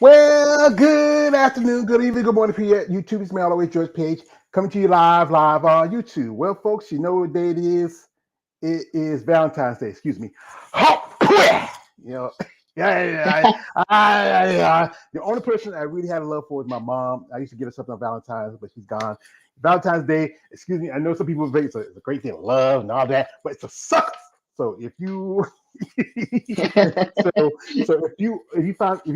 Well, good afternoon, good evening, good morning for you at YouTube. It's me, always George Page, coming to you live on YouTube. Well, folks, you know what day it is? It is Valentine's Day. Excuse me. Hop, you know, the only person I really had a love for was my mom. I used to get her something on Valentine's, but she's gone. Valentine's Day, excuse me. I know some people say it's a great thing of love and all that, but it's a sucker. So if you if you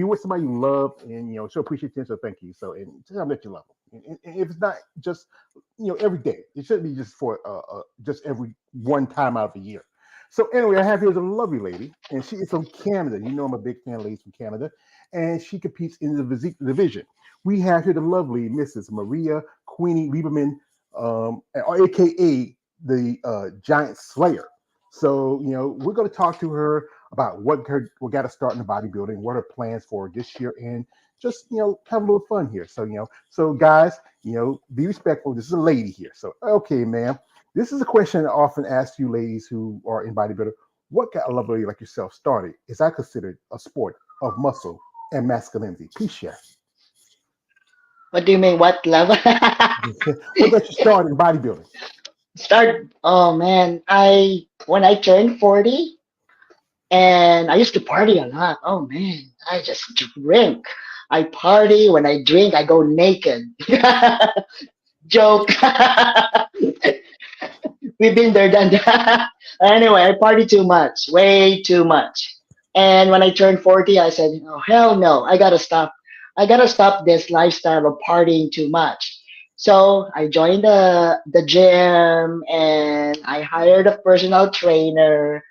with somebody you love and show appreciation, so thank you. So and tell them that you love them. And if it's not just every day, it shouldn't be just for just every one time out of the year. So anyway, I have here a lovely lady, and she is from Canada. You know I'm a big fan of ladies from Canada, and she competes in the Physique division. We have here the lovely Mrs. Maria Queenie Liberman, aka the Giant Slayer. So, we're going to talk to her about what got to start in the bodybuilding, what her plans for this year, and just, have a little fun here. So, so guys, be respectful. This is a lady here. So, okay, ma'am, this is a question I often ask you ladies who are in bodybuilding. What got a lovely lady like yourself started? Is that considered a sport of muscle and masculinity? Please share. What do you mean? What level? What got you started in bodybuilding? Start. Oh man, I when I turned 40, and I used to party a lot. Oh man, I just drink. I party. When I drink, I go naked. Joke. We've been there, done that. Anyway, I party too much, way too much. And when I turned 40, I said, "Oh hell no! I gotta stop. I gotta stop this lifestyle of partying too much." So I joined the gym, and I hired a personal trainer,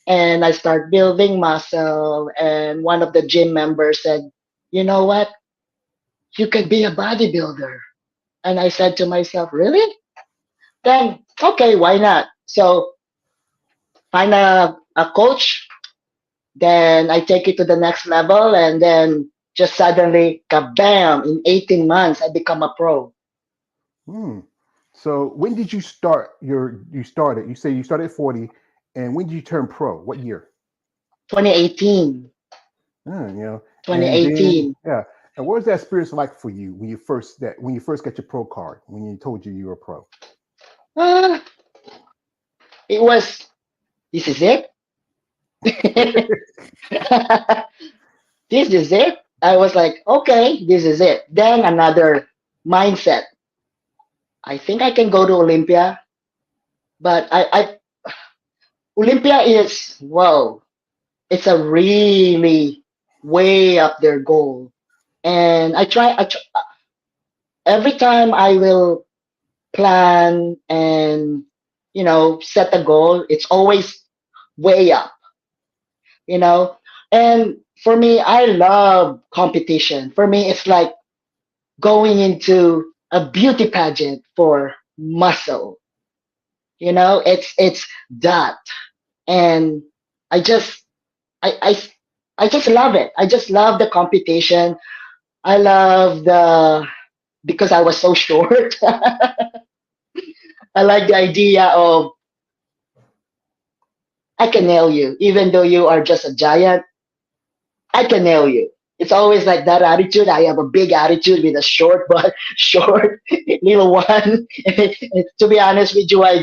and I start building muscle. And one of the gym members said, "You know what? You can be a bodybuilder." And I said to myself, "Really? Then okay, why not?" So find a coach, then I take it to the next level, and then just suddenly, kabam! In 18 months, I become a pro. Hmm. So when did you start you started? You say you started at 40, and when did you turn pro? What year? 2018. And then 2018. yeah. And what was that experience like for you when you first got your pro card, when you told you were a pro? Uh, it was, this is it. This is it. I was like, okay, this is it. Then another mindset. I think I can go to Olympia, but Olympia is, whoa, it's a really way up their goal. And every time I will plan and, set a goal, it's always way up, you know. And for me, I love competition. For me, it's like going into a beauty pageant for muscle. It's that, and I just I I I just love it. I just love the competition. I love the because I was so short. I like the idea of I can nail you, even though you are just a giant. I can nail you. It's always like that attitude. I have a big attitude with a short but short little one. To be honest with you, I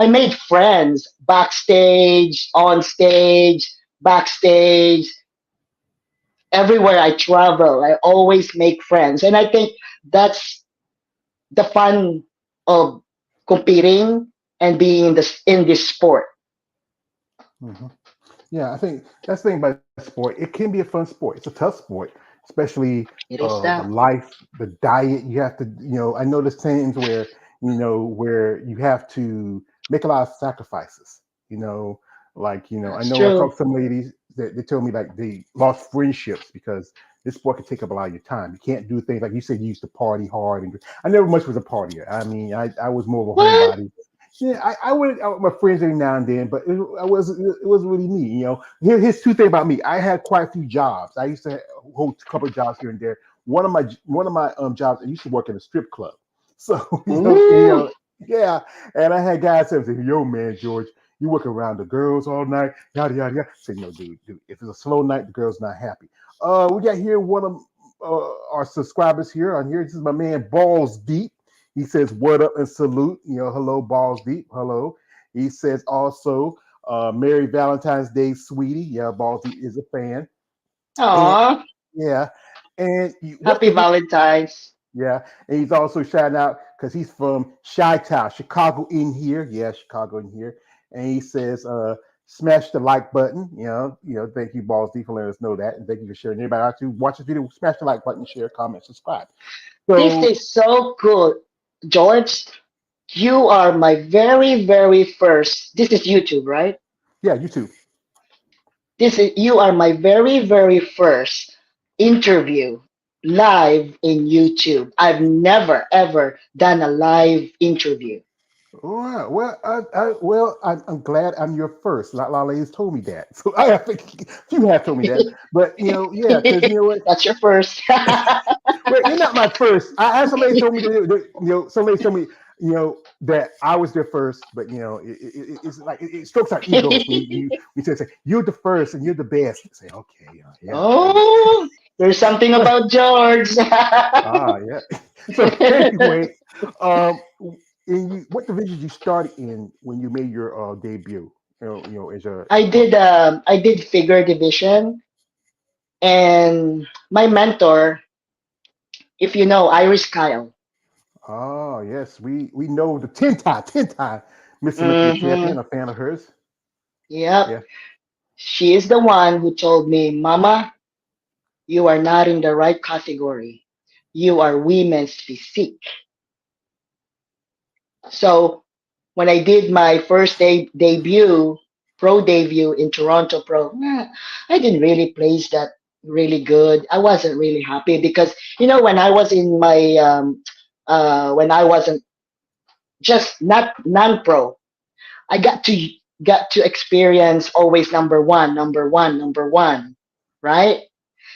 made friends backstage, on stage, backstage, everywhere I travel. I always make friends, and I think that's the fun of competing and being in this sport. Hmm. Yeah, I think that's the thing about sport. It can be a fun sport. It's a tough sport, especially It is the that. life, the diet. You have to, I know there's times where, where you have to make a lot of sacrifices. Like, I That's know I true. talk to some ladies that they tell me like they lost friendships because this sport can take up a lot of your time. You can't do things like you said. You used to party hard, and I never much was a partier. I mean, I was more of a What? homebody. Yeah, I went out with my friends every now and then, but it wasn't really me. Here's two things about me. I had quite a few jobs. I used to hold a couple of jobs here and there. One of my jobs, I used to work in a strip club. So Ooh. yeah. And I had guys that say, "Yo, man, George, You work around the girls all night, yada yada yada. Say no, dude. If it's a slow night, the girl's not happy. We got here one of our subscribers here on here. This is my man Balls Deep. He says, "What up and salute." Hello, Balls Deep. Hello. He says also, "Merry Valentine's Day, sweetie." Yeah, Balls Deep is a fan. And Aw, yeah, and what happy the Valentine's. yeah, and he's also shouting out because he's from Chi-Town, Chicago in here. Yeah, Chicago in here. And he says, smash the like button. Thank you, Balls D, for letting us know that. And thank you for sharing. Everybody out to watch this video, smash the like button, share, comment, subscribe. This So is so cool. George, you are my very, very first. This is YouTube, right? yeah, YouTube. You are my very, very first interview live in YouTube. I've never ever done a live interview. All right. I'm glad I'm your first. Lala has told me that. So I think you have told me that. But yeah, because you know what? That's your first. Well, you're not my first. I had somebody told me somebody told me, that I was their first, but it's like it strokes our egos when we say you're the first and you're the best. Say, okay, yeah, Oh, there's something about George. yeah. So anyway, um, what division you started in when you made your debut? As a I did figure division, and my mentor, if you know Iris Kyle. yes, we know the ten time Miss Olympia champion, Hmm. a fan of hers. Yep. Yeah. She is the one who told me, Mama, you are not in the right category. You are women's physique. So when I did my first pro debut in Toronto Pro, I didn't really place that really good. I wasn't really happy because when I was in my when I wasn't just not non-pro, I got to experience always number one, number one, number one, right?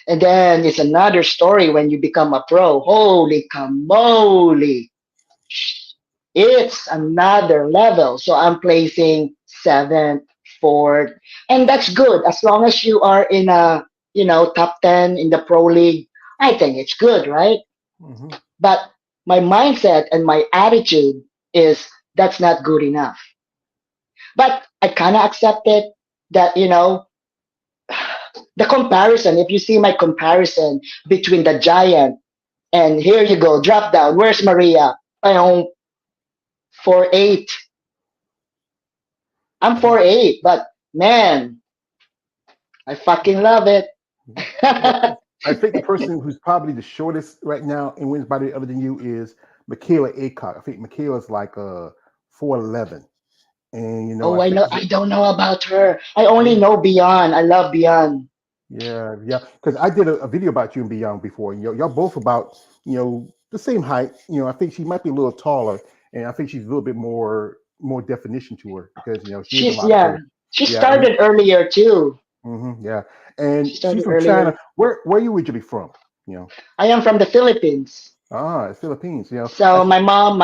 And then it's another story when you become a pro. Holy camole! It's another level. So I'm placing seventh, fourth, and that's good as long as you are in a top 10 in the pro league. I think it's good, right? Hmm. But my mindset and my attitude is that's not good enough. But I kind of accepted that the comparison. If you see my comparison between the giant and here you go, drop down. Where's Maria? I own 4'8". I'm Yeah. 4'8", but man, I fucking love it. Well, I think the person who's probably the shortest right now and wins by the other than you is Michaela Acock. I think Michaela's like 4'11", and I Oh, I think know. I don't know about her. I only yeah, know Beyond. I love Beyond. yeah. Because I did a video about you and Beyond before. And y'all both about the same height. I think she might be a little taller, and I think she's a little bit more definition to her because she is a She's lot yeah. bigger. She Yeah, and started earlier too. yeah, and She she's started from China. earlier. Where are you originally from? I am from the Philippines. Philippines. I So my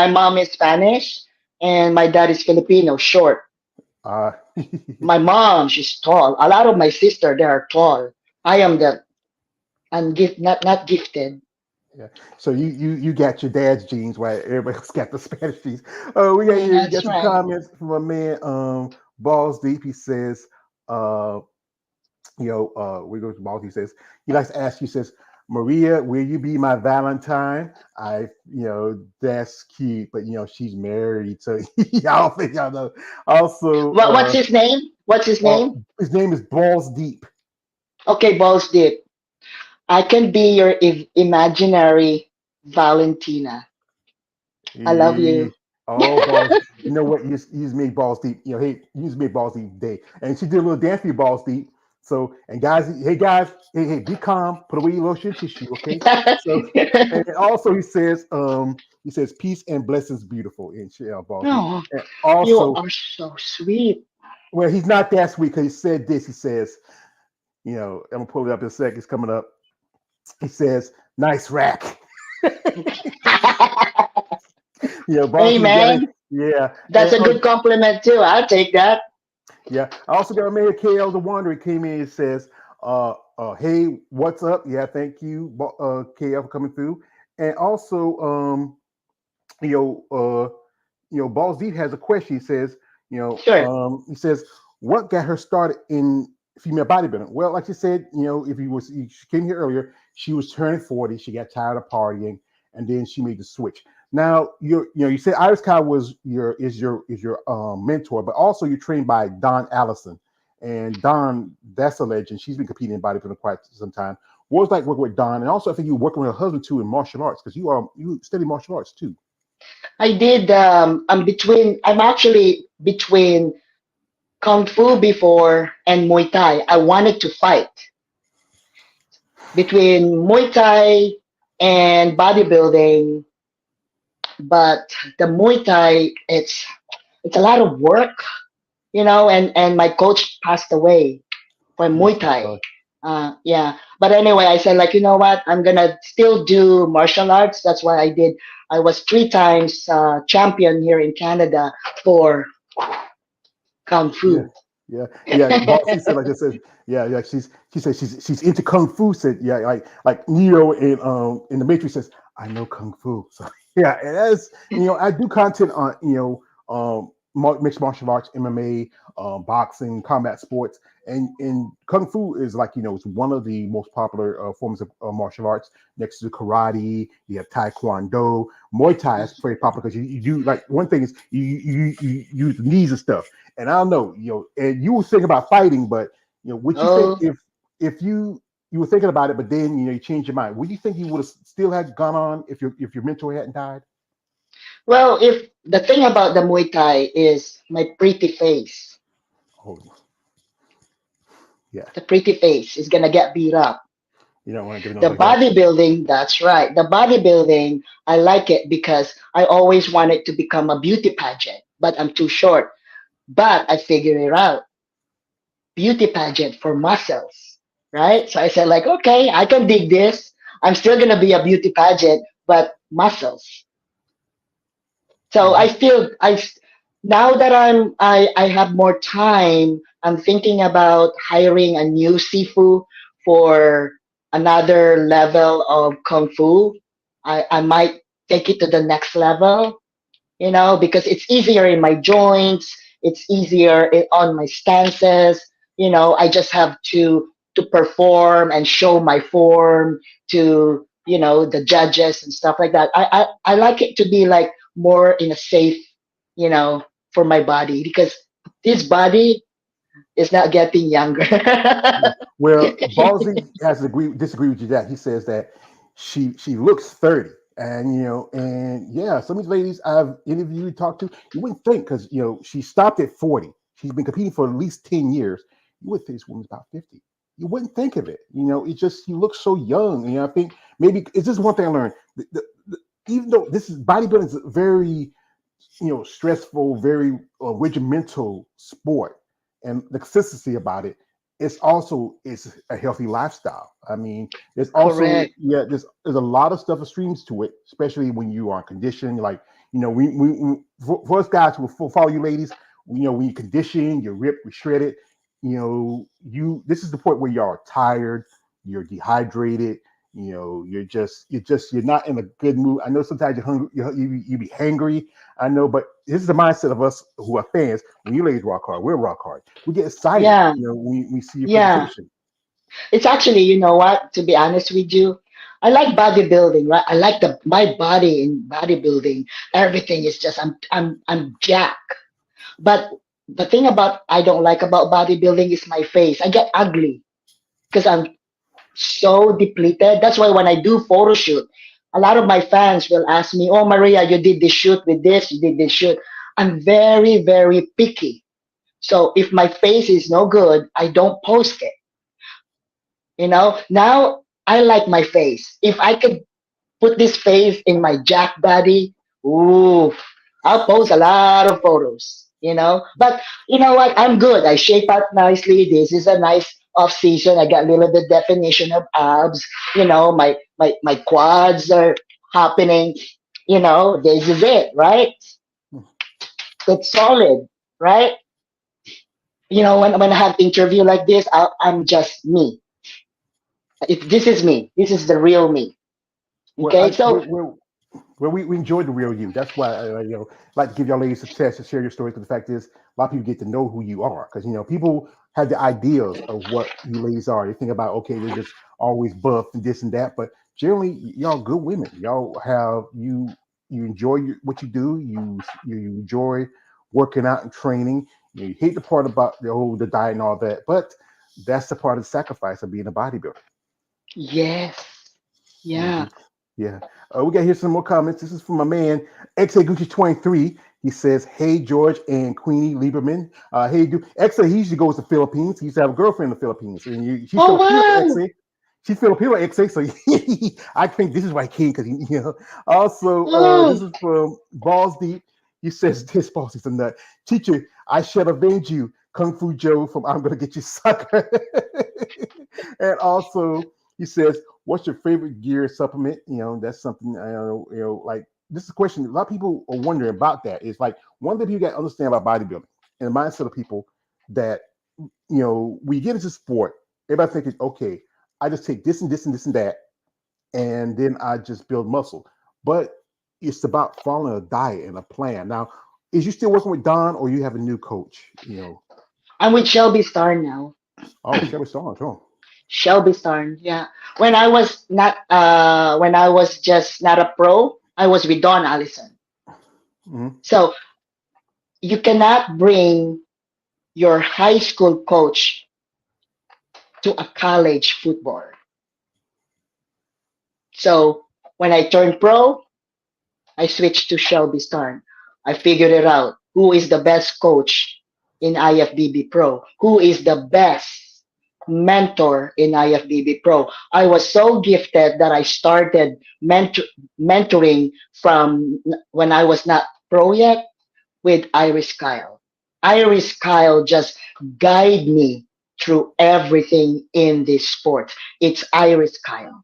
mom is Spanish and my dad is Filipino, short. uh My mom, she's tall. A lot of my sister, they are tall. I am the not gifted. yeah. So you got your dad's genes, right? Everybody else got the Spanish genes. We got Mm, here. We that's got some right. comments from a man. Balls deep. He says, uh, we go to Balls. He says he likes to ask you. Says, Maria, will you be my Valentine? That's cute, but she's married, so I don't think y'all know. Also, What's his name? What's his name? his name is Balls Deep. Okay, balls deep. I can be your imaginary Valentina. I love Eh, you. oh, balls. You know what? Use me balls deep. Hey, use me balls deep today. And she did a little dance for you balls deep. So, and guys, hey, be calm. Put away your lotion tissue, okay? So, and also he says, peace and blessings, beautiful, and balls deep. Oh, And you also, are so sweet. well, he's not that sweet because he said this. He says, I'm gonna pull it up in a sec. It's coming up. He says, nice rack. Balls Hey deep, you gotta, man, yeah. that's a good compliment too. I'll take that. Yeah. I also got a man KL the Wanderer came in and says, hey, what's up? Yeah, thank you, KL for coming through. And also, you know, Balls Deep has a question. He says, Sure. he says, what got her started in female bodybuilding? Well, like you said, if she came here earlier, she was turning 40. She got tired of partying, and then she made the switch. Now, you said Iris Kyle was your mentor, but also you're trained by Don Allison, and Don, that's a legend. She's been competing in bodybuilding quite some time. What was it like working with Don, and also I think you were working with her husband too in martial arts because you study martial arts too. I did. I'm actually between Kung Fu before and Muay Thai. I wanted to fight between Muay Thai and bodybuilding, but the Muay Thai, it's a lot of work, and my coach passed away for I'm Muay so Thai. sorry. Yeah. But anyway, I said, like, you know what? I'm gonna still do martial arts. That's why I did. I was 3 times champion here in Canada for Kung Yeah, Fu. yeah. Bossy said like I said, yeah. She said she's into kung fu. Said yeah, like Neo in the Matrix says I know kung fu. So yeah, and as I do content on mixed martial arts, MMA, boxing, combat sports, and kung fu is like it's one of the most popular forms of martial arts next to karate. You have taekwondo, Muay Thai is very popular because you do like one thing is you use the knees and stuff. And I don't know, and you were thinking about fighting, but would you think Oh, if you were thinking about it, but then you changed your mind, would you think you would have still had gone on if your mentor hadn't died? well, if the thing about the Muay Thai is my pretty face, Oh, yeah, the pretty face is gonna get beat up. you don't want to give it The like that. bodybuilding, that's right. The bodybuilding, I like it because I always wanted to become a beauty pageant, but I'm too short. But I figured it out. Beauty pageant for muscles, right? So I said, like, okay, I can dig this. I'm still gonna be a beauty pageant, but muscles. So Hmm. I feel now that I have more time, I'm thinking about hiring a new sifu for another level of kung fu. I might take it to the next level, because it's easier in my joints, it's easier on my stances. I just have to perform and show my form to the judges and stuff like that. I like it to be like more in a safe, you know, for my body because this body is not getting younger. Yeah. Well, Ballsy has to disagree with you that he says that she looks 30. And and yeah, some of these ladies I've interviewed, talked to, you wouldn't think because she stopped at 40. She's been competing for at least 10 years. You would think this woman's about 50. You wouldn't think of it. It's just she looks so young. I think maybe it's just one thing I learned. Even though this is bodybuilding is a very stressful, very regimental sport, and the consistency about it. It's a healthy lifestyle. I mean, there's also Correct. there's a lot of stuff streams to it, especially when you are conditioned. Like we for us guys who follow you ladies, when you condition, you're ripped, we shred it. You this is the point where you are tired, you're dehydrated, you're not in a good mood. I know sometimes you're hungry, you be hangry. I know, but this is the mindset of us who are fans. When you ladies rock hard, we're rock hard. We get excited, Yeah. when we see your Yeah. presentation. It's actually, you know what, to be honest with you, I like bodybuilding, right? I like my body in bodybuilding. Everything is just I'm jack. But the thing about I don't like about bodybuilding is my face. I get ugly because I'm so depleted. That's why when I do photo shoot, a lot of my fans will ask me, "Oh, Maria, you did this shoot with this, you did this shoot." I'm very, very picky. So if my face is no good, I don't post it. Now I like my face. If I could put this face in my jack body, ooh, I'll post a lot of photos. But you know what? I'm good. I shape up nicely. This is a nice off season. I got a little bit definition of abs. My quads are happening. This is it, right? It's solid, right? when I have interview like this, I'm just me. If this is me, this is the real me. Well, Okay, so we enjoy the real you. That's why like to give y'all ladies a chance to share your stories. Because the fact is, a lot of people get to know who you are. Because people have the ideas of what you ladies are. They think about, okay, they're just always buff and this and that, but generally y'all good women. Y'all have you enjoy what you do. You enjoy working out and training. You hate the part about the diet and all that, but that's the part of the sacrifice of being a bodybuilder. yes, Hmm. yeah. Yeah. We got here some more comments. This is from my man, XA Gucci 23. He says, "Hey, George and Queenie Lieberman. Hey, XA, he usually goes to the Philippines. He used to have a girlfriend in the Philippines. And she's Oh Filipino, wow. XA. She's Filipino, XA. So I think this is why he came, because Also, Oh, this is from Balls Deep. He says, this boss is a nut. Teacher, I shall avenge you. Kung Fu Joe from I'm Gonna Get You Sucker. And also, he says, what's your favorite gear supplement? That's something like this is a question. A lot of people are wondering about that. It's like one thing people got to understand about bodybuilding and the mindset of people that we get into sport, everybody thinking, okay, I just take this and this and this and that, and then I just build muscle. But it's about following a diet and a plan. Now, is you still working with Don, or you have a new coach? I'm with Shelby Star now. Oh, Shelby Starnes, oh. Shelby Star, yeah. When I was just not a pro, I was with Don Allison. Mm-hmm. So you cannot bring your high school coach to a college football. So when I turned pro, I switched to Shelby Starn. I figured it out. Who is the best coach in IFBB Pro? Who is the best mentor in IFBB Pro? I was so gifted that I started mentoring from when I was not pro yet with Iris Kyle. Iris Kyle just guide me through everything in this sport. It's Iris Kyle.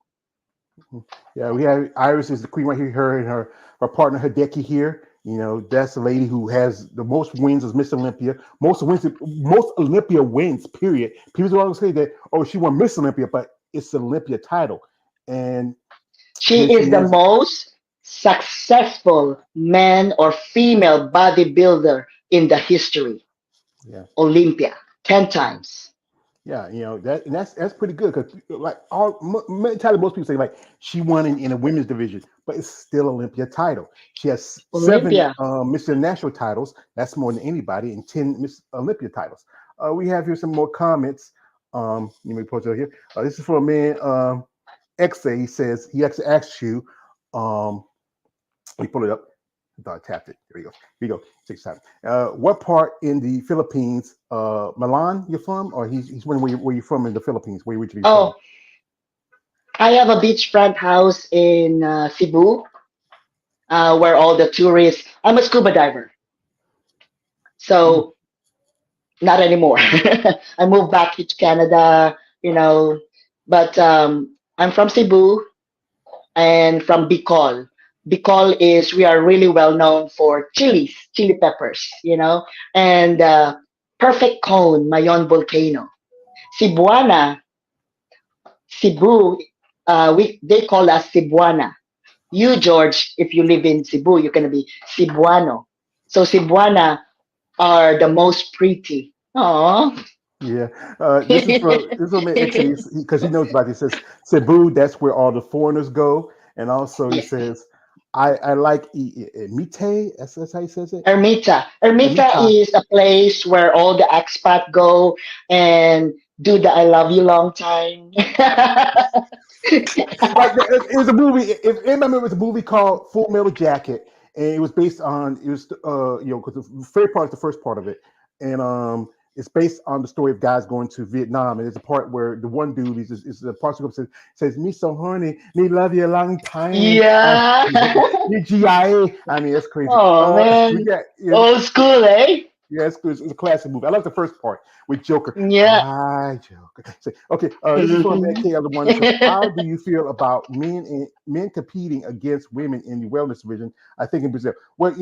Yeah, we have Iris is the queen right here. Her and her partner Hideki here. That's the lady who has the most wins as Miss Olympia. Most Olympia wins. Period. People always say that, oh, she won Miss Olympia, but it's the Olympia title, and here She she is the is. most successful man or female bodybuilder in the history. Yeah. Olympia, 10 times. Yeah, that's pretty good, because like entirely most people say like she won in a women's division, but it's still Olympia title. She has seven Olympia. Mr. National titles. That's more than anybody, and 10 Miss Olympia titles. We have here some more comments. You may post it here. This is from a man, XA. He says he actually asks you. Let me pull it up. I thought I tapped it. Here we go. Here we go. Takes time. What part in the Philippines, Milan, you're from? Or he's wondering where you're from in the Philippines, where you originally from? Oh, I have a beachfront house in Cebu where all the tourists. I'm a scuba diver, Mm, so not anymore. I moved back to Canada, you know, but I'm from Cebu and from Bicol. Bicol is we are really well known for chilies, chili peppers, and perfect cone, Mayon volcano. Cebuana, Cebu, we they call us Cebuana. You, George, if you live in Cebu, you're gonna be Cebuano. So Cebuana are the most pretty. Aww. yeah. This is from XA, because he knows about this. He says Cebu, that's where all the foreigners go. And also he Yeah. says, I like Mite. That's how he says it. Ermita. Ermita Ermita. is a place where all the expat go and do the I love you long time. Like it was a movie. If anybody remember, it was a movie called Full Metal Jacket, and it was based on because the very part is the first part of it, and it's based on the story of guys going to Vietnam, and there's a part where the one dude is the part who says me so horny, me love you a long time, Yeah. you GIA. I mean, that's crazy. Oh We man. got Old school, eh? yeah, it's a classic movie. I love the first part with Joker. Yeah. Hi, Joker. Okay, this is from Mhm. K. Other one. It says, how do you feel about men competing against women in the wellness division? I think in Brazil. Well,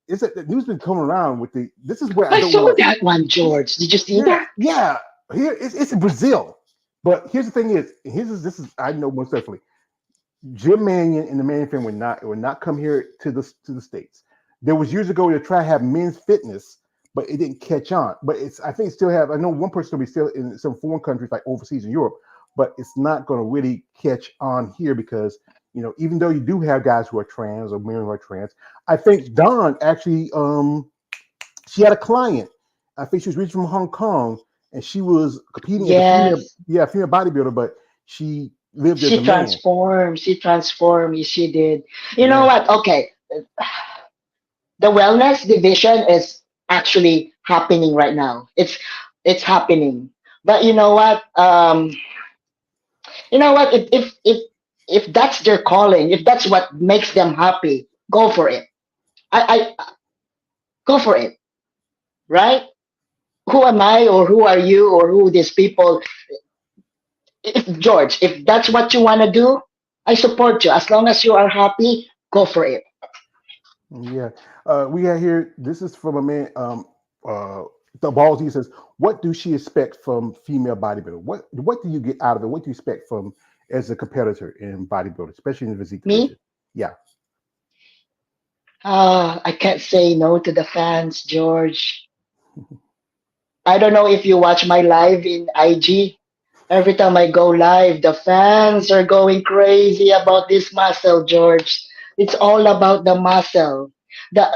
it's the news been coming around with the. This is where I I don't saw want to. that one, George. Did you see Yeah, that? yeah. Here it's in Brazil, but here's the thing: is here's this is I know most definitely. Jim Mannion and the Mannion family would not come here to the states. There was years ago to try to have men's fitness, but it didn't catch on. But it's I think it still have. I know one person will be still in some foreign countries like overseas in Europe, but it's not going to really catch on here because even though you do have guys who are trans or men who are trans, I think Dawn actually she had a client. I think she was reaching from Hong Kong and she was competing as a female, Yes. yeah, female bodybuilder, but she lived as She a man. transformed. She transformed. She did. You know Yeah. what? Okay. The wellness division is actually happening right now. It's happening. But you know what? You know what? If that's their calling, if that's what makes them happy, go for it. I go for it, right? Who am I, or who are you, or who these people? If George, if that's what you want to do, I support you. As long as you are happy, go for it. Yeah. We have here, this is from a man, the balls. He says, what do she expect from female bodybuilder? What do you get out of it? What do you expect from as a competitor in bodybuilding, especially in the physique division? Me, Yeah. I can't say no to the fans, George. I don't know if you watch my live in IG. Every time I go live, the fans are going crazy about this muscle, George. It's all about the muscle. The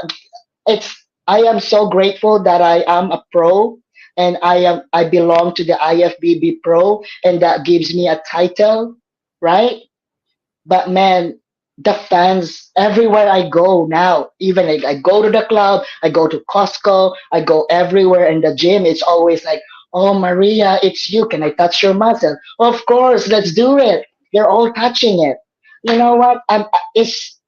it's I am so grateful that I am a pro and I belong to the IFBB pro and that gives me a title, right? But man, the fans everywhere I go now, even I go to the club, I go to Costco, I go everywhere in the gym, it's always like, oh Maria, it's you. Can I touch your muscle? Of course, let's do it. They're all touching it. You know what? It's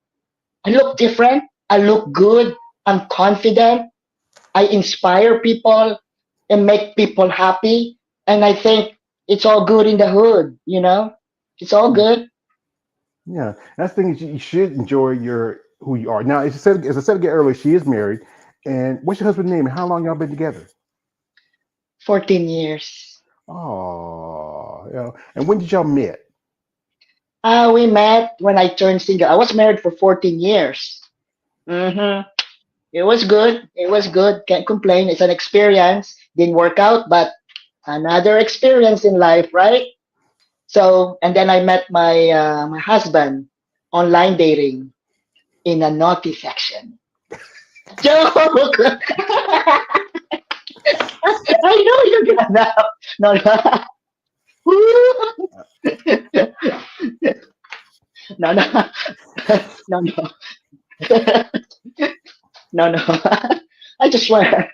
I look different. I look good. I'm confident. I inspire people and make people happy. And I think it's all good in the hood, you know? It's all Yeah. good. Yeah. That's the thing is you should enjoy your who you are. Now, as I said again earlier, she is married. And what's your husband's name and how long y'all been together? 14 years. Oh, and when did y'all meet? We met when I turned single. I was married for 14 years. hmm It was good. It was good. Can't complain. It's an experience. Didn't work out, but another experience in life, right? So, and then I met my husband online dating in a naughty section. Joke. I know you're gonna laugh. No, no, no, no, no, no, no, no. I just swear.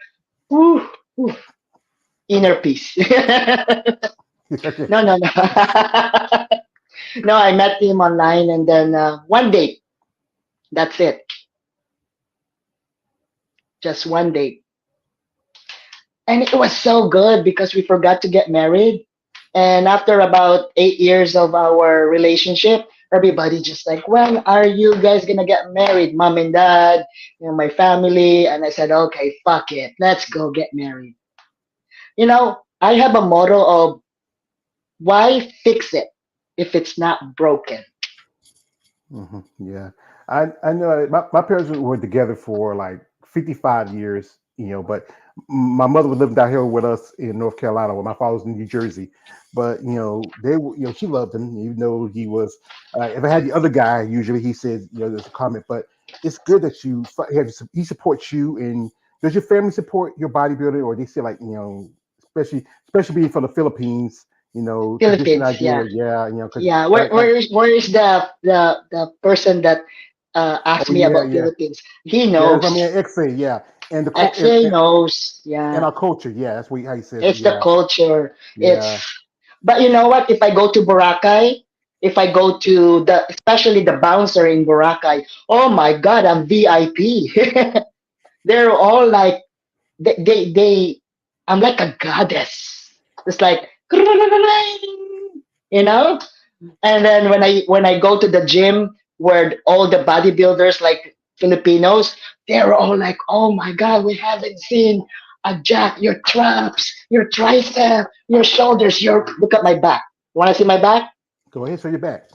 Woo, woo. Inner peace. No, no, no. No, I met him online and then one date. That's it. Just one date. And it was so good because we forgot to get married. And after about 8 years of our relationship, everybody just like, when are you guys gonna get married? Mom and dad, my family. And I said, okay, fuck it. Let's go get married. I have a motto of why fix it if it's not broken? Yeah, I know my parents were together for like 55 years, but my mother was living down here with us in North Carolina, where my father was in New Jersey. But they were, she loved him, even though he was. If I had the other guy, usually he said, there's a comment, but it's good that he supports you. And does your family support your bodybuilding, or they say like, especially being from the Philippines, tradition Philippines, idea, yeah. yeah, because Yeah, like, where is the person that asked oh me yeah, about yeah. Philippines? He Yeah, that's what I knows. mean. XA, yeah, and the XA knows. and Yeah, our culture, yeah, that's what how he says it. it's the Yeah, culture. yeah, It's but you know what? If I go to Boracay, if I go to especially the bouncer in Boracay, oh my God, I'm VIP. They're all like they I'm like a goddess. It's like you know. And then when I go to the gym where all the bodybuilders like Filipinos, they're all like, "Oh my God, we haven't seen a jack. Your traps, your tricep, your shoulders. Your look at my back. You want to see my back?" Go ahead, show your back.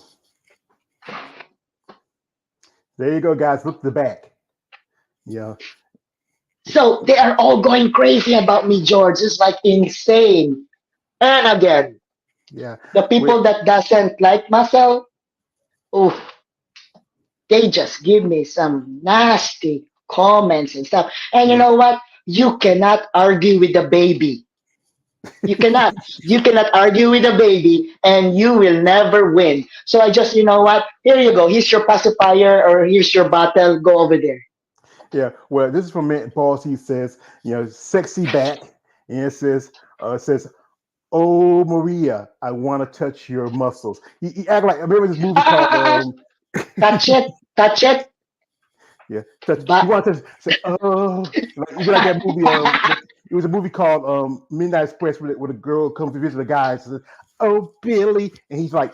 There you go, guys. Look at the back. Yeah, So they are all going crazy about me, George. It's like insane. And again, yeah. the With people that doesn't like muscle, oof, they just give me some nasty comments and stuff. And you yeah, know what? You cannot argue with the baby. You cannot. You cannot argue with a baby and you will never win. So I just, you know what? Here you go. Here's your pacifier or here's your bottle. Go over there. yeah. Well, this is from Matt Balls. He says, sexy back, and it says, "Oh Maria, I want to touch your muscles." He act like I remember this movie called Touch it. Touch it. yeah, touch. You But want to say, "Oh," like even like that movie. It was a movie called Midnight Express, where the girl comes to visit the guy and says, "Oh Billy," and he's like,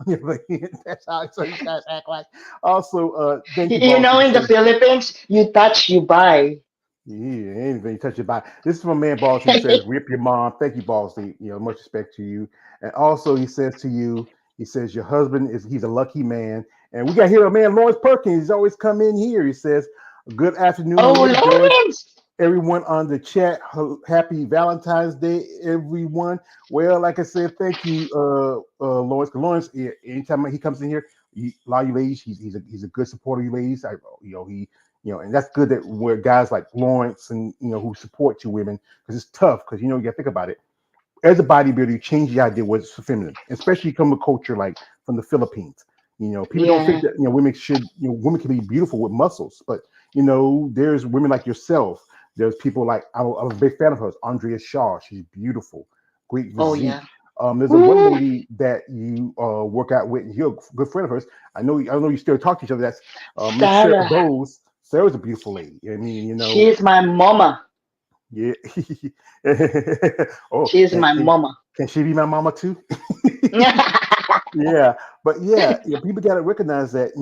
"That's how so you guys act like." Also, thank you, you boss. know, in the Philippines, you touch, you buy. Yeah, anything touch your body. This is from man Boss. He says, "Rip your mom." Thank you, Boss. Much respect to you. And also, he says to you, he says your husband he's a lucky man. And we got here a man, Lawrence Perkins. He's always come in here. He says, "Good afternoon, Oh, Maria, George, Lawrence! everyone on the chat. Happy Valentine's Day, everyone." Well, like I said, thank you, Lawrence. 'Cause Lawrence, anytime he comes in here, a lot of you ladies, he's a good supporter of you ladies. He and that's good that where guys like Lawrence and who support you women, because it's tough because you got to think about it. As a bodybuilder, you change the idea what's feminine, especially from a culture like from the Philippines. People don't think Yeah. that women should women can be beautiful with muscles, but there's women like yourself. There's people like I'm a big fan of hers, Andrea Shaw. She's beautiful, great Oh, yeah. physique. There's a one Ooh, lady that you work out with, and you're a good friend of hers. I know you still talk to each other. That's Miss Sarah Sarah. Bowes. Sarah's a beautiful lady. I mean, She's my mama. yeah. Oh, She's can, my can mama. can she be my mama too? Yeah, but yeah, people got to recognize that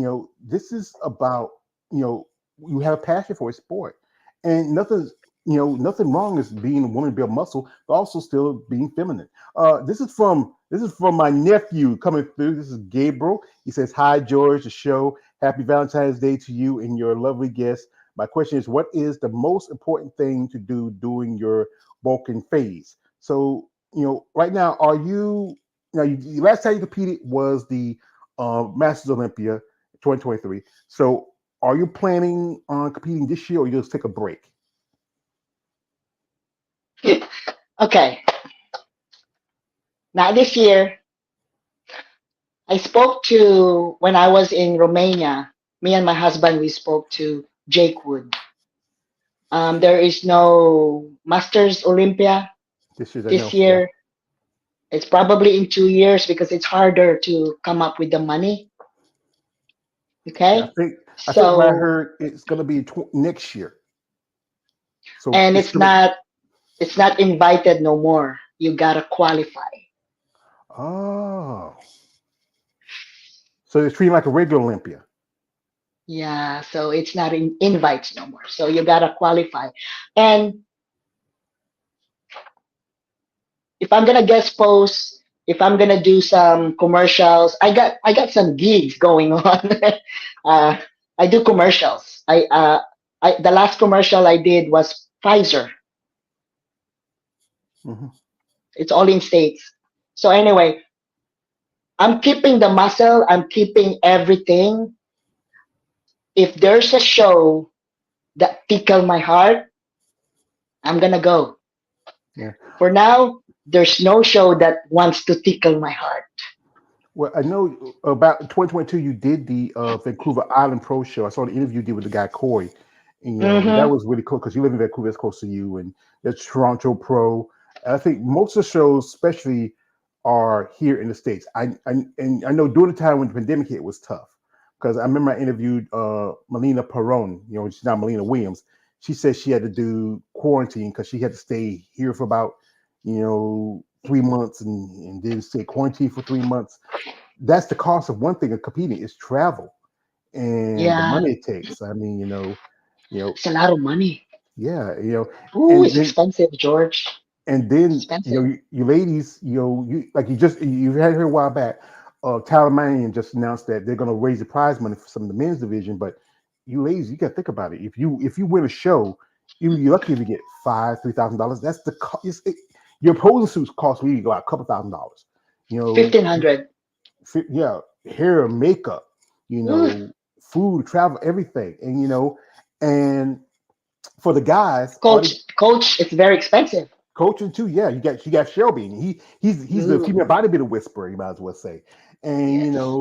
this is about you know you have a passion for a sport, and nothing wrong is being a woman build muscle, but also still being feminine. This is from my nephew coming through. This is Gabriel. He says, "Hi George, the show. Happy Valentine's Day to you and your lovely guest. My question is, what is the most important thing to do during your bulking phase?" So right now, are you? Now, last time you competed was the Masters Olympia 2023. So, are you planning on competing this year, or you just take a break? Okay. Now this year, I spoke to when I was in Romania. Me and my husband, we spoke to Jake Wood. There is no Masters Olympia This year, I this know. Yeah, year. It's probably in 2 years because it's harder to come up with the money. yeah. I Okay. think I think what I So, heard it's going to be next year. So and it's it's going to. not invited no more. You gotta qualify. Oh, so it's treating like a regular Olympia. Yeah, so it's not in invites no more. So you gotta qualify. And if I'm gonna guest post, if I'm gonna do some commercials, I got some gigs going on. uh, I do commercials. The last commercial I did was Pfizer. Hmm. It's all in states. So anyway, I'm keeping the muscle. I'm keeping everything. If there's a show that tickle my heart, I'm gonna go. Yeah. For now, there's no show that wants to tickle my heart. Well, I know about 2022. You did the Vancouver Island Pro Show. I saw the interview you did with the guy Corey, and and that Mm-hmm. was really cool because you live in Vancouver, that's close to you, and there's Toronto Pro. And I think most of the shows, especially, are here in the states. And I know during the time when the pandemic hit, it was tough because I remember I interviewed Melina Perron. She's not Melina Williams. She said she had to do quarantine because she had to stay here for about 3 months and then stay quarantined for 3 months. That's the cost of one thing of competing is travel. and the Yeah, money it takes. I mean, you know, it's a lot of money. yeah, Ooh, and it's then expensive, George. Expensive. you ladies, you like you had here a while back. Tyler Manion just announced that they're going to raise the prize money for some of the men's division, but you ladies, you got to think about it. If you win a show, you're lucky if you get $3,000. That's your posing suits cost me like a couple $1,000. You know, 1,500. yeah, hair, makeup, Ooh, food, travel, everything, and for the guys, all coach, the coach, it's very expensive. coaching too. Yeah, you got Shelby. And he's the Ooh, female bodybuilder whisperer. You might as well say. And yes.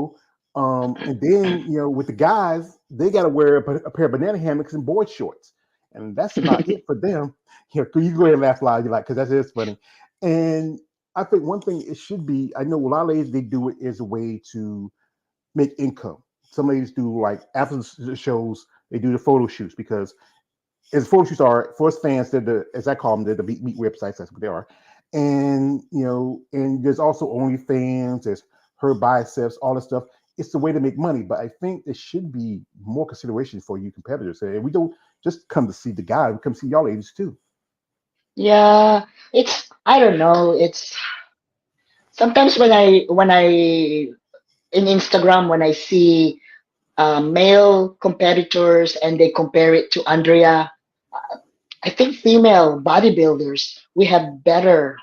and then with the guys, they got to wear a pair of banana hammocks and board shorts, and that's about it for them. You go ahead and laugh loud, you like, because that's just funny. And I think one thing it should be. I know a lot of ladies they do it as a way to make income. Some ladies do like after the shows, they do the photo shoots because as photo shoots are for us fans, they're as I call them, they're the meet websites. That's what they are. And and there's also OnlyFans. There's her biceps, all this stuff. It's the way to make money, but I think there should be more consideration for you competitors. And we don't just come to see the guy; we come to see y'all ladies too. Yeah, it's I don't know. It's sometimes when I in Instagram when I see male competitors and they compare it to Andrea, I think female bodybuilders we have better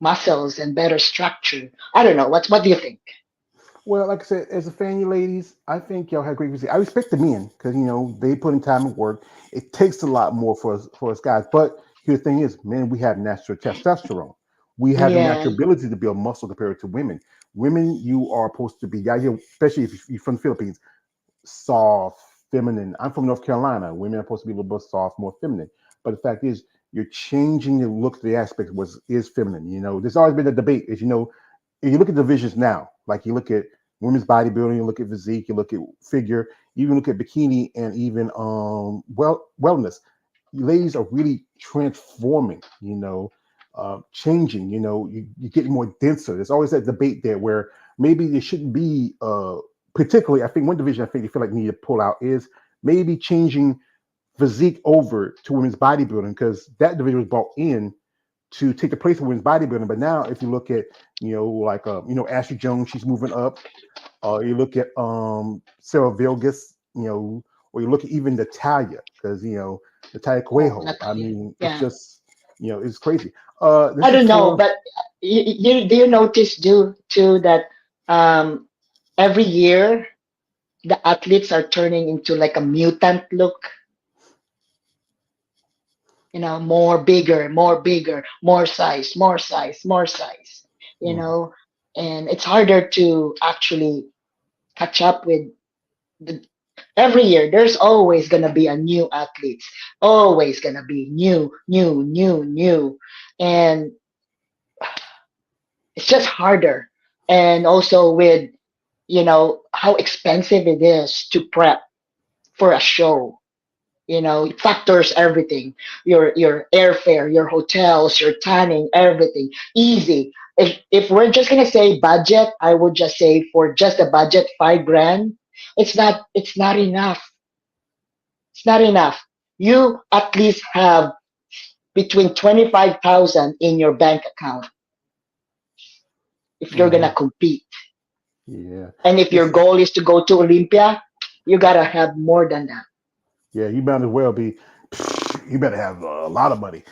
muscles and better structure. I don't know. What do you think? Well, like I said, as a fan, you ladies, I think y'all had great physique. I respect the men because they put in time and work. It takes a lot more for us guys. But here the thing is, men, we have natural testosterone. We have the Yeah, natural ability to build muscle compared to women. Women, you are supposed to be, yeah, especially if you're from the Philippines, soft, feminine. I'm from North Carolina. Women are supposed to be a little bit soft, more feminine. But the fact is, you're changing the look, the aspect was is feminine. There's always been a debate. As you know, if you look at divisions now, like you look at women's bodybuilding, you look at physique, you look at figure, you even look at bikini, and even wellness. Ladies are really transforming. Changing. You get more denser. There's always that debate there where maybe there shouldn't be. Particularly, I think one division I think they feel like need to pull out is maybe changing physique over to women's bodybuilding because that division was brought in to take the place of women's bodybuilding. But now, if you look at like Ashley Jones, she's moving up. You look at Sarah Vilgas, or you look at even Natalia because Natalia oh, Cuejo. I Natalia. mean, it's Yeah, just it's crazy. I This is don't know, for but do you notice too that um, every year the athletes are turning into like a mutant look, more bigger, more size, more size, more size, you mm, know, and it's harder to actually catch up with the every year there's always gonna be a new athletes, always gonna be new, and it's just harder. And also with how expensive it is to prep for a show. It factors everything: your airfare, your hotels, your tanning, everything. Easy. If we're just gonna say budget, I would just say for just a budget 5 grand. It's not enough. It's not enough. You at least have between 25,000 in your bank account if you're gonna mhm, compete. yeah. And if your It's goal is to go to Olympia, you gotta have more than that. Yeah, you might as well be. You better have a lot of money.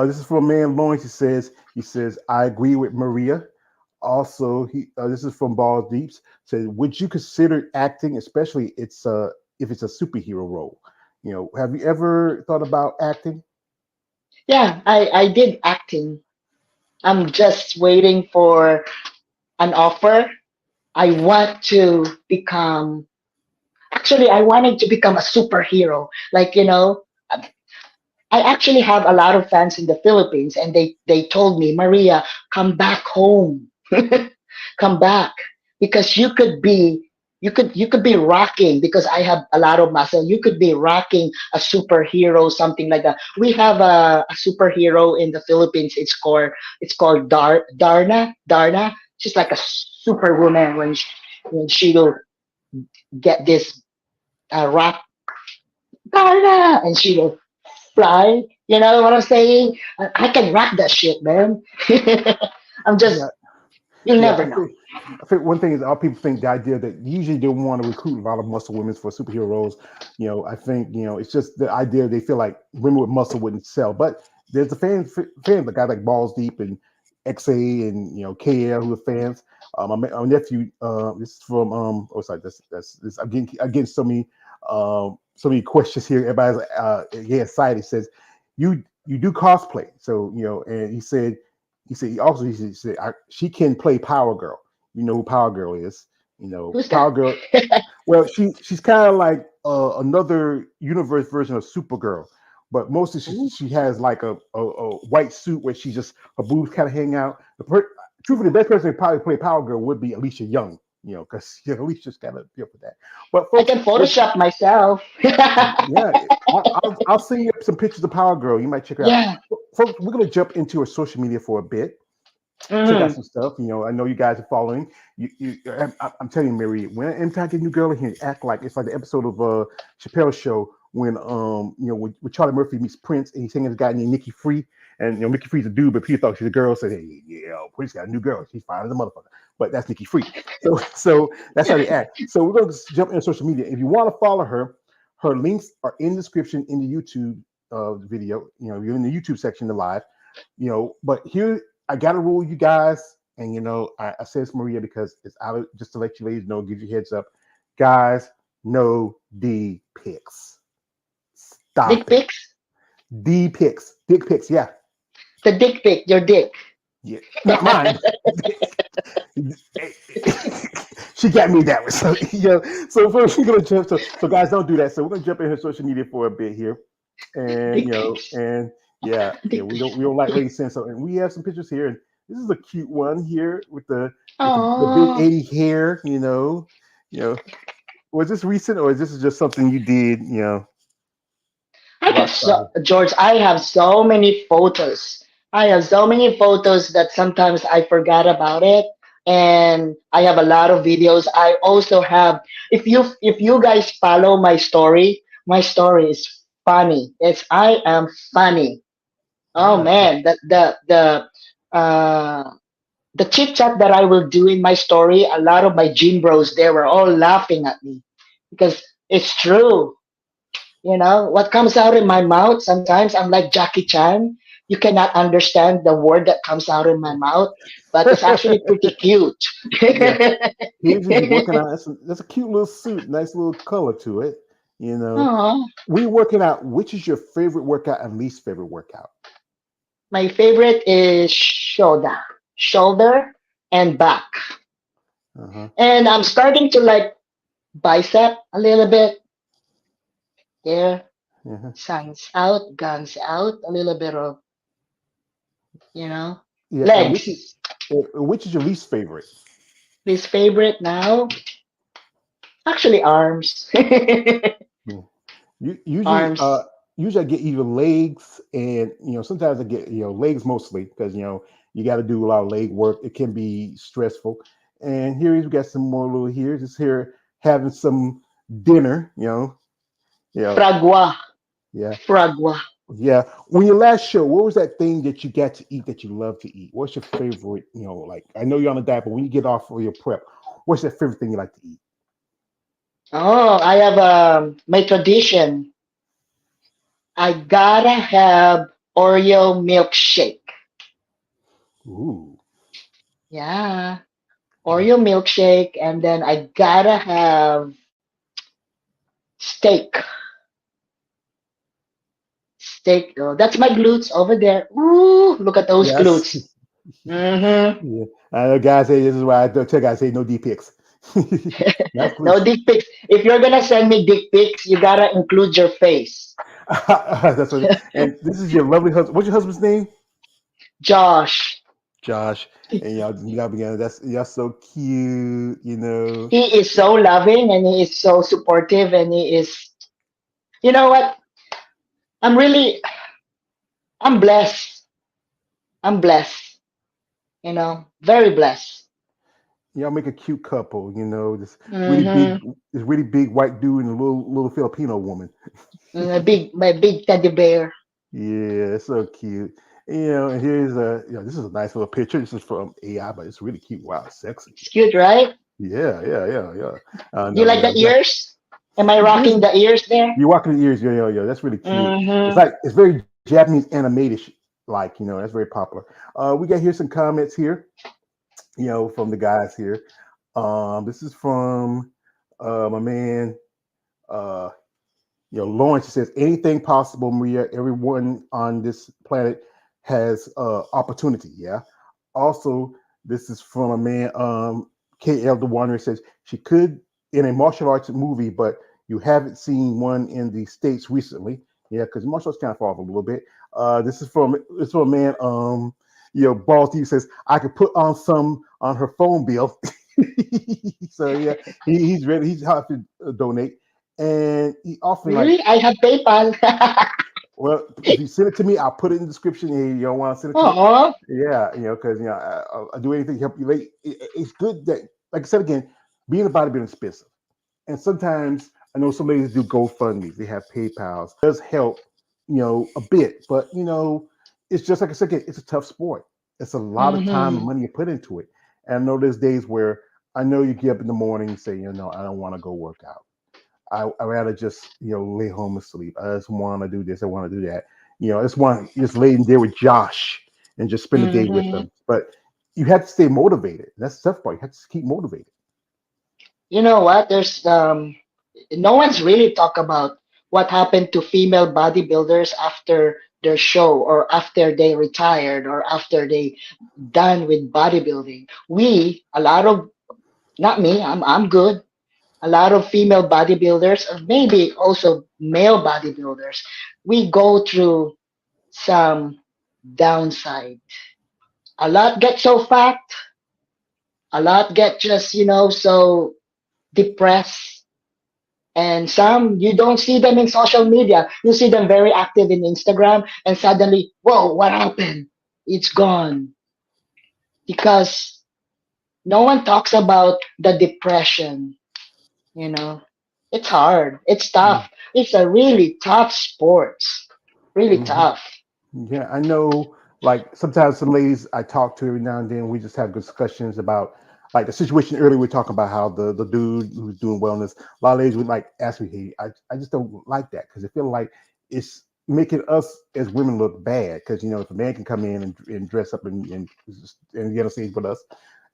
This is from man Lawrence. He says I agree with Maria. Also, this is from Balls Deeps. Says, would you consider acting, especially if it's a superhero role? Have you ever thought about acting? Yeah, I did acting. I'm just waiting for an offer. I want to become, actually, I wanted to become a superhero. Like, I actually have a lot of fans in the Philippines, and they told me, Maria, come back home. Come back, because you could be rocking, because I have a lot of muscle. You could be rocking a superhero, something like that. We have a superhero in the Philippines. It's called Darna. She's like a superwoman when she will get this. rock Carla, and she will fly. You know what I'm saying? I can rock that shit, man. I'm Yeah, just, you'll yeah. never know. I think one thing is all people think the idea that usually they want to recruit a lot of muscle women for superhero roles. I think it's just the idea they feel like women with muscle wouldn't sell. But there's the fans, the guys like Balls Deep and XA and KL who are fans. My nephew, this is from oh sorry, this I'm getting so many questions here. Everybody's yeah excited. He says you do cosplay, so and he said she can play Power Girl. You know who Power Girl is. Who's Power that? Girl. Well, she's kind of like another universe version of Supergirl, but mostly Ooh, she has like a white suit where she just her boobs kind of hang out. Truthfully, the best person to probably play Power Girl would be Alicia Young. Because Alicia's got to deal with that. But I folks, can Photoshop myself. yeah, I'll send you some pictures of Power Girl. You might check her out. Yeah. Folks, we're gonna jump into her social media for a bit. Check out Mm. some stuff. I know you guys are following. I'm telling you, Mary, when anytime I get a new girl in here, act like it's like the episode of Chappelle's show when when Charlie Murphy meets Prince and he's hanging with a guy named Nikki Free, and Nikki Free's a dude, but Peter thought she's a girl. Said, hey, yeah, Prince got a new girl. She's fine as a motherfucker. But that's Nikki Free. So that's how they act. So we're gonna jump into social media. If you want to follow her, her links are in the description in the YouTube video. You're in the YouTube section, the live. But here I got to rule you guys, and I say this Maria because it's out just to let you ladies know, give you heads up, guys. No D pics. Dick Stop it. pics? Dick pics. Yeah, The dick pic, your dick. yeah, not mine. She got me that way. So so first we're gonna jump. So guys, don't do that. So we're gonna jump in her social media for a bit here, and Dick pics. yeah, Dick we don't like lady sense. So and we have some pictures here, and this is a cute one here with the big Oh, 80 hair. Was this recent or is this just something you did? I got Rock so star. George. I have so many photos. I have so many photos that sometimes I forgot about it, and I have a lot of videos. I also have. If you guys follow my story is funny. It's I am funny. Oh Ah, man, uh the chit chat that I will do in my story, a lot of my gym bros they were all laughing at me because it's true. What comes out in my mouth, sometimes I'm like Jackie Chan. You cannot understand the word that comes out in my mouth, but it's actually pretty cute. yeah. Here's just working out. That's a cute little suit, nice little color to it. You know, Oh, we working out. Which is your favorite workout and least favorite workout? my favorite is shoulder and back. Uh huh. And I'm starting to like bicep a little bit. There, Uh-huh. signs out, guns out, a little bit of, you know, Yeah, and legs. which is your least favorite? His favorite now, actually arms. Yeah. Usually, Arms. usually I get either legs and sometimes I get legs mostly because you got to do a lot of leg work. It can be stressful. And here we got some more little here, just here having some dinner. Yeah, Fragua. yeah, Fragua. yeah. When your last show, what was that thing that you got to eat that you love to eat? What's your favorite? Like I know you're on a diet, but when you get off for your prep, what's your favorite thing you like to eat? Oh, I have my tradition. I gotta have Oreo milkshake. Ooh, Yeah. Oreo milkshake, and then I gotta have steak. Steak. Oh, that's my glutes over there. Ooh, look at those yes. glutes. Mm-hmm. Yeah. I know guys say this is why I don't tell guys say no D pics. That's No close. dick pics. If you're gonna send me dick pics, you gotta include your face. That's what. And this is your lovely husband. What's your husband's name? Josh, Josh. And y'all began. That's y'all so cute. he is so loving and he is so supportive and he is. You know what? I'm really, I'm blessed. I'm blessed. Very blessed. y'all make a cute couple. This really big, Mm-hmm. this really big white dude and a little Filipino woman. My big teddy bear. Yeah, it's so cute. And here's this is a nice little picture. This is from AI, but it's really cute. Wow, sexy. It's cute, right? Yeah, yeah, yeah, yeah. Do you No, like yeah, the ears? Am I yes, rocking the ears there? you're walking the ears. Yeah, yeah, yeah. That's really cute. It's Mm-hmm. like it's very Japanese animated, like that's very popular. We got here some comments here, from the guys here. This is from my man, uh, Lawrence. Says anything possible, Maria. Everyone on this planet has opportunity. Yeah. Also, this is from a man, KL the Wanderer. Says she could in a martial arts movie, but you haven't seen one in the states recently. Yeah, because martial arts kind of fall off a little bit. This is from a man. Ball Steve says I could put on some on her phone bill. So yeah, he's ready. He's happy to donate, and he often like, Really? I have PayPal. well, if you send it to me, I'll put it in the description. And you don't want to send it to me, Oh, yeah, because I'll do anything to help you. Late. It's good that, like I said again, being a bodybuilder is expensive, and sometimes I know some ladies do GoFundMe. They have PayPal's. It does help, a bit, but it's just like I said again, it's a tough sport. It's a lot of time and mm-hmm. money you put into it. And I know there's days where I know you get up in the morning and say, I don't want to go work out. I rather just lay home and sleep. I just want to do this. I want to do that. I just want to just lay in there with Josh and just spend the day with Mm-hmm. them. But you have to stay motivated. That's the tough part. You have to keep motivated. You know what? There's no one's really talk about what happened to female bodybuilders after their show or after they retired or after they done with bodybuilding. We, a lot of, not me, I'm good. A lot of female bodybuilders or maybe also male bodybuilders, we go through some downside. A lot get so fat, a lot get just, so depressed. And some you don't see them in social media. You see them very active in Instagram, and suddenly, whoa, what happened? It's gone. Because no one talks about the depression, you know. It's hard. It's tough. It's a really tough sports. Really Mm-hmm. tough. Yeah, I know. Like sometimes some ladies I talk to every now and then, we just have discussions about like the situation earlier. We talk about how the dude who's doing wellness. A lot of ladies would like ask me, "Hey, I just don't like that because I feel like it's making us as women look bad because if a man can come in and dress up and get on stage with us,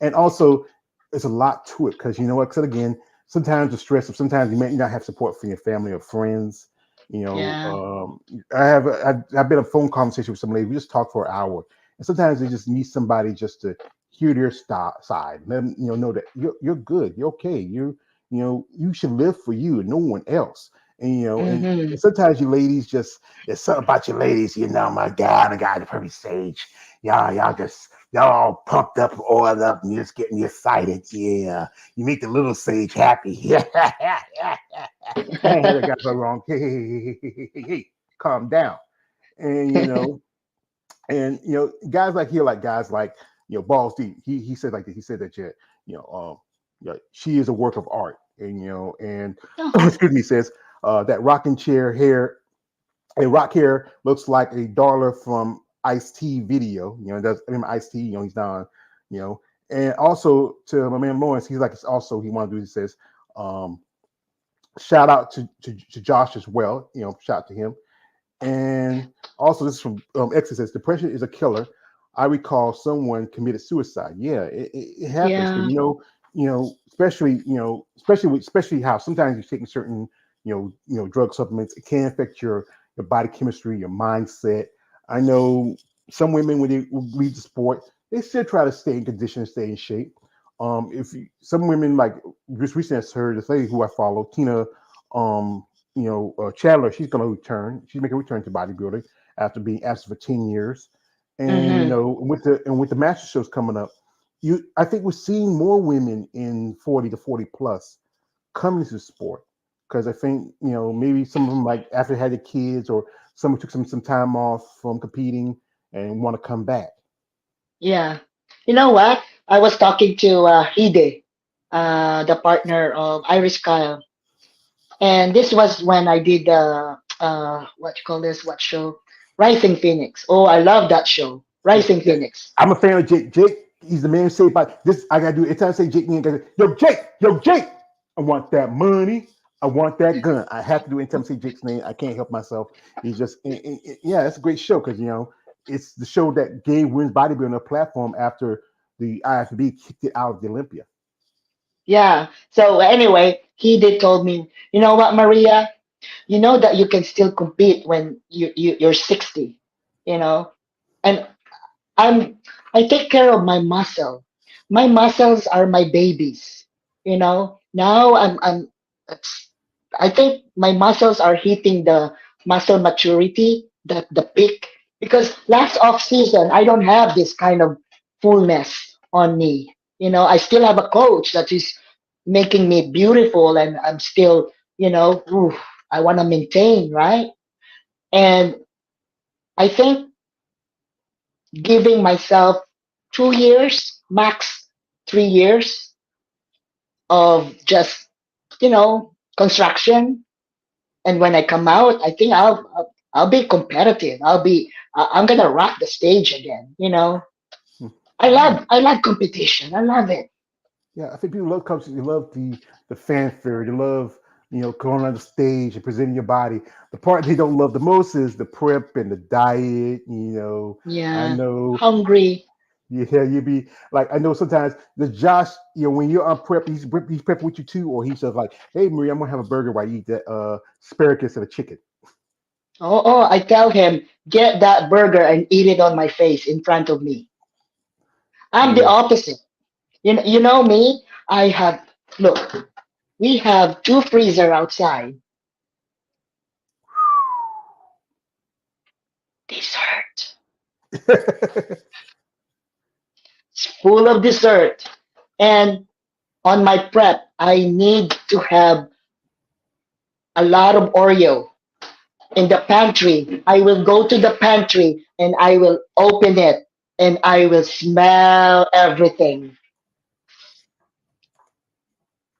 and also it's a lot to it because you know what? Because again, sometimes the stress of sometimes you may not have support from your family or friends. You know, Yeah. I've been a phone conversation with somebody. We just talk for an hour, and sometimes they just need somebody just to hear their side. Let them know that you're good, you're okay. You should live for you and no one else. And Mm-hmm. sometimes you ladies just there's something about you ladies. My God, the guy at the perfect stage. Y'all all pumped up, oiled up, and you're just getting me excited. Yeah, you make the little sage happy. Yeah, I got so wrong. Hey, calm down. And guys like here, like guys like Balls Deep. He said like this. He said that she is a work of art, and Uh-huh. excuse me, says that rocking chair hair, a rock hair looks like a dollar from Ice T video. Does I mean Ice T? He's down. You know, and also to my man Lawrence, he's like it's also he want to do. He says. Shout out to Josh as well. Shout out to him. And also, this is from X. It says, depression is a killer. I recall someone committed suicide. Yeah, it happens because Yeah. especially how sometimes you're taking certain drug supplements. It can affect your body chemistry, your mindset. I know some women when they leave the sport, they still try to stay in condition, stay in shape. Some women like just recently I heard this lady who I follow, Tina, Chandler, she's going to return. She's making a return to bodybuilding after being absent for 10 years. And Mm-hmm. with the master shows coming up, I think we're seeing more women in 40 to 40 plus coming to the sport because I think maybe some of them like after they had the kids or someone took some time off from competing and want to come back. Yeah. You know what? I was talking to Hide, the partner of Iris Kyle, and this was when I did what you call this? What show? Rising Phoenix. Oh, I love that show, Yeah, Rising yeah. Phoenix. I'm a fan of Jake. Jake, he's the man saved by this. I gotta do it. Every time I say Jake, me and gotta, yo, Jake. I want that money. I want that gun. I have to do it. Anytime I say Jake's name, I can't help myself. He's just, yeah, it's a great show because it's the show that gave women's bodybuilding a platform after the IFBB kicked it out of the Olympia. Yeah. So anyway, he did told me, you know what, Maria, you know that you can still compete when you're 60, you know, and I'm I take care of my muscle. My muscles are my babies. You know. Now it's, I think my muscles are hitting the muscle maturity, the peak, because last off season I don't have this kind of fullness on me. You know, I still have a coach that is making me beautiful, and I'm still, oof, I want to maintain, right? And I think giving myself 2 years, max 3 years of just, construction. And when I come out, I think I'll be competitive. I'm gonna rock the stage again. Hmm. I love competition. I love it. Yeah, I think people love coaches. They love the fanfare. They love going on the stage and presenting your body. The part they don't love the most is the prep and the diet. I Yeah, know. hungry. Yeah, you be like I know sometimes the Josh. When you're on prep, he's prepping with you too, or he's just like, "Hey, Marie, I'm gonna have a burger while you eat that asparagus and a chicken." Oh, I tell him, get that burger and eat it on my face in front of me. I'm the Yeah. opposite. You know me. I have look. We have two freezer outside. Dessert. It's full of dessert. And on my prep, I need to have a lot of Oreo in the pantry. I will go to the pantry and I will open it and I will smell everything.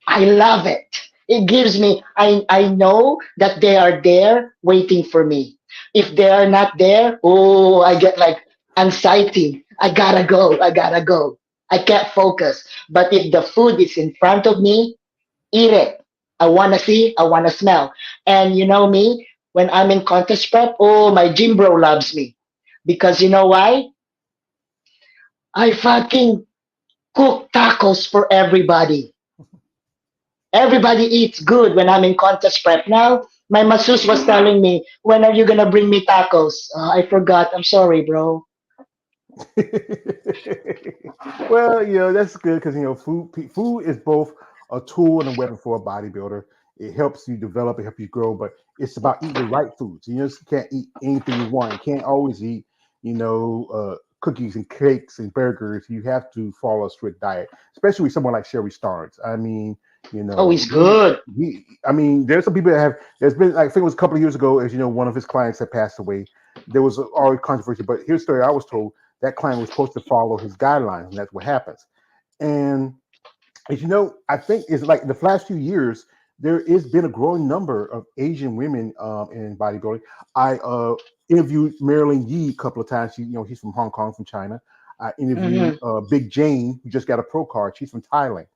I love it. It gives me, I know that they are there waiting for me. If they are not there, oh, I get like anxiety. I gotta go. I gotta go. I can't focus. But if the food is in front of me, eat it. I wanna see, I wanna smell. And you know me, when I'm in contest prep, oh, my gym bro loves me. Because you know why? I fucking cook tacos for everybody. Everybody eats good when I'm in contest prep. Now, my masseuse was telling me, when are you gonna bring me tacos? I forgot. I'm sorry, bro. Well, that's good because food is both a tool and a weapon for a bodybuilder. It helps you develop, it helps you grow, but it's about eating the right foods. You just can't eat anything you want. You can't always eat, cookies and cakes and burgers. You have to follow a strict diet, especially with someone like Sherry Starnes. I mean, Oh, he's good. I mean, there's some people that have. There's been, I think it was a couple of years ago, as you know, one of his clients had passed away. There was already controversy, but here's the story I was told that client was supposed to follow his guidelines, and that's what happens. And as you know, I think it's like the last few years, there has been a growing number of Asian women in bodybuilding. I interviewed Marilyn Yee a couple of times. She's from Hong Kong, from China. I interviewed Mm-hmm. Big Jane, who just got a pro card. She's from Thailand.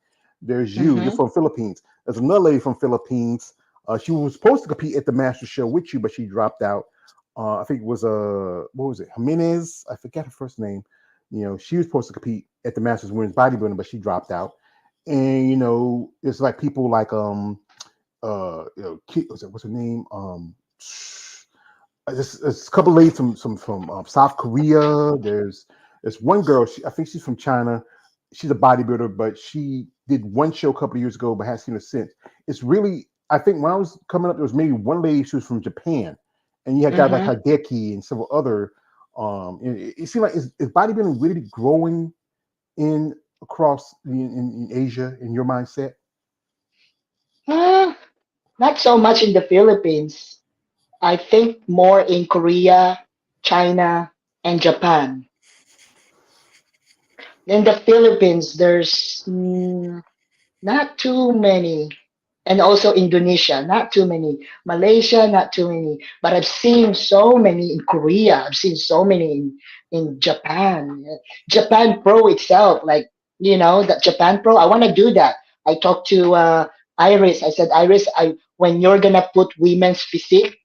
There's you. You're Mm-hmm. from Philippines. There's another lady from Philippines. She was supposed to compete at the Master Show with you, but she dropped out. I think it was what was it? Jimenez. I forget her first name. She was supposed to compete at the Masters Women's Bodybuilding, but she dropped out. And it's like people like what's her name? There's a couple ladies from South Korea. There's one girl. I think she's from China. She's a bodybuilder, but she did one show a couple of years ago, but hasn't seen her since. It's really, I think when I was coming up, there was maybe one lady. She was from Japan, and you had guys like Mm-hmm. Hideki and several other. It seems like is bodybuilding really growing in across in Asia in your mindset? Uh, Not so much in the Philippines. I think more in Korea, China, and Japan. In the Philippines, there's not too many, and also Indonesia, not too many. Malaysia, not too many. But I've seen so many in Korea. I've seen so many in Japan. Japan Pro itself, like that Japan Pro. I want to do that. I talked to Iris. I said, Iris, when you're gonna put women's physique,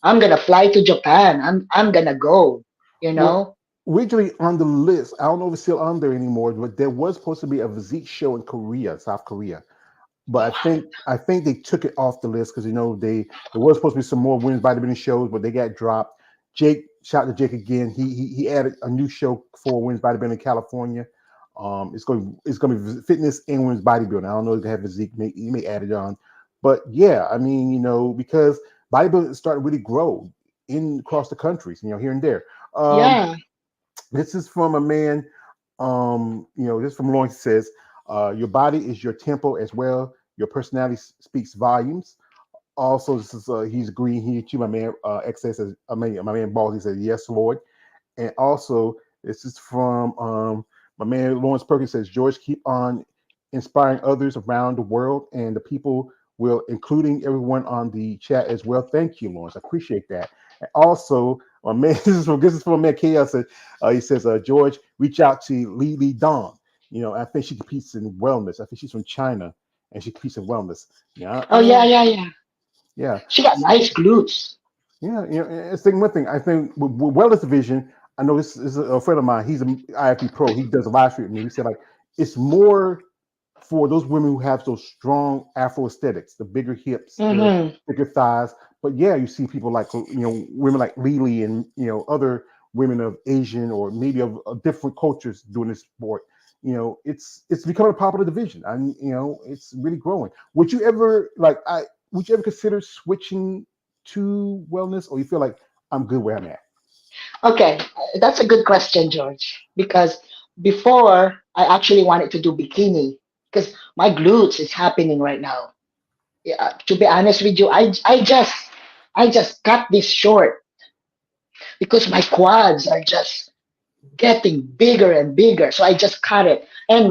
I'm gonna fly to Japan. I'm gonna go. You Well, know? originally on the list, I don't know if it's still on there anymore, but there was supposed to be a physique show in Korea, South Korea. But I think they took it off the list because there was supposed to be some more women's bodybuilding shows, but they got dropped. Jake, shout out to Jake again. He added a new show for women's bodybuilding in California. It's going to be fitness and women's bodybuilding. I don't know if they have physique. He may add it on, but yeah, I mean, because bodybuilding is starting to really grow in across the countries, here and there. Um, Yeah. this is from a man. This is from Lawrence. He says, "Your body is your temple as well. Your personality speaks volumes." Also, this is he's agreeing here too. My man XS says, my man Balls. He says, "Yes, Lord." And also, this is from my man Lawrence Perkins says, "George, keep on inspiring others around the world and the people will, including everyone on the chat as well." Thank you, Lawrence. I appreciate that. And also, my man, this is from my man Chaos. He says, "George, reach out to Li Dong. I think she competes in wellness. I think she's from China and she competes in wellness." Yeah, Oh yeah, yeah, yeah. yeah. She got nice glutes. Yeah, it's the one thing I think with Wellness Division. I know this is a friend of mine. He's an IFB pro. He does a live stream with me. He said like it's more for those women who have those strong Afro aesthetics, the bigger hips, the Mm-hmm. bigger thighs. But yeah, you see people like women like Lily and other women of Asian or maybe of different cultures doing this sport. It's becoming a popular division, and it's really growing. Would you ever consider switching to wellness, or you feel like I'm good where I'm at? Okay, that's a good question, George. Because before I actually wanted to do bikini, because my glutes is happening right now. Yeah, to be honest with you, I just cut this short because my quads are just getting bigger and bigger. So I just cut it. And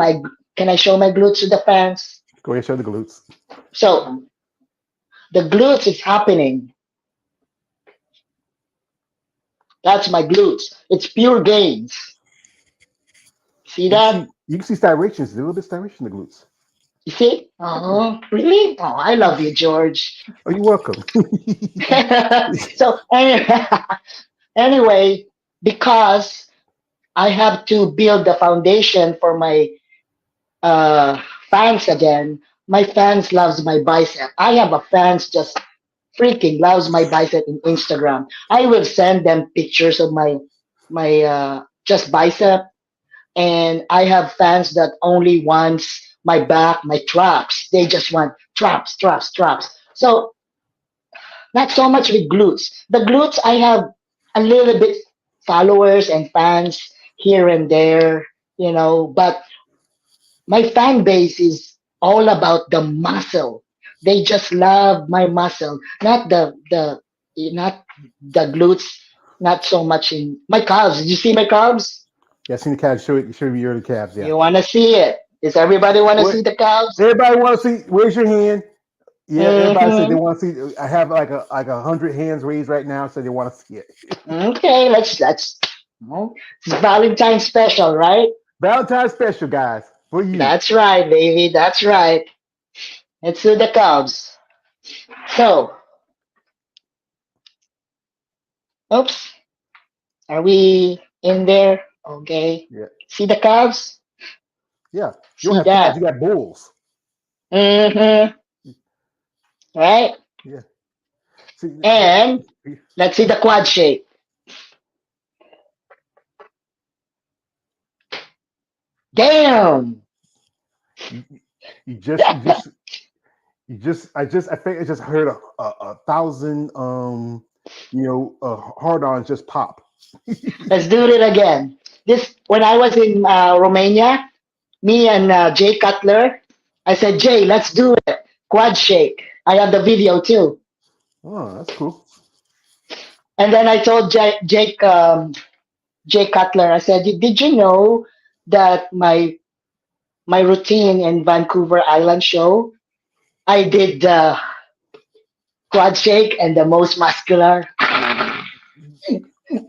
can I show my glutes to the fans? Go ahead, show the glutes. So the glutes is happening. That's my glutes. It's pure gains. See that? You can see styrations, a little bit styration in the glutes. You see? Oh, really? Oh, I love you, George. Oh, you're welcome. So anyway, because I have to build the foundation for my uh, fans again. My fans loves my bicep. I have a fans just freaking loves my bicep in Instagram. I will send them pictures of my just bicep, and I have fans that only wants my back, my traps. They just want traps, traps, traps. So not so much with glutes. The glutes I have a little bit followers and fans here and there, but my fan base is all about the muscle. They just love my muscle, not the glutes, not so much in my calves. Did you see my calves? Yeah, I seen the calves. Show me your early calves. Yeah. You want to see it? Does everybody want to What? see the calves? Everybody want to see? Where's your hand? Yeah, everybody said they Mm-hmm. want to see. I have like 100 hands raised right now, so they want to see it. Okay, let's. Oh, it's Valentine's special, right? Valentine's special, guys, for you. That's right, baby. That's right. Let's do the calves. So, oops. Are we in there? Okay. Yeah, See the calves? yeah. You don't See have calves, you that? got bulls. Mm-hmm. Right? Yeah. See, And let's see the quad shape. Damn! you, you just, you just, I think I just heard a thousand, hard-ons just pop. Let's do it again. This when I was in Romania, me and Jay Cutler, I said, Jay, let's do it. Quad shake. I have the video too. Oh, that's cool. And then I told Jake Cutler, I said, did you know? that my routine in Vancouver Island show, I did the quad shake and the most muscular.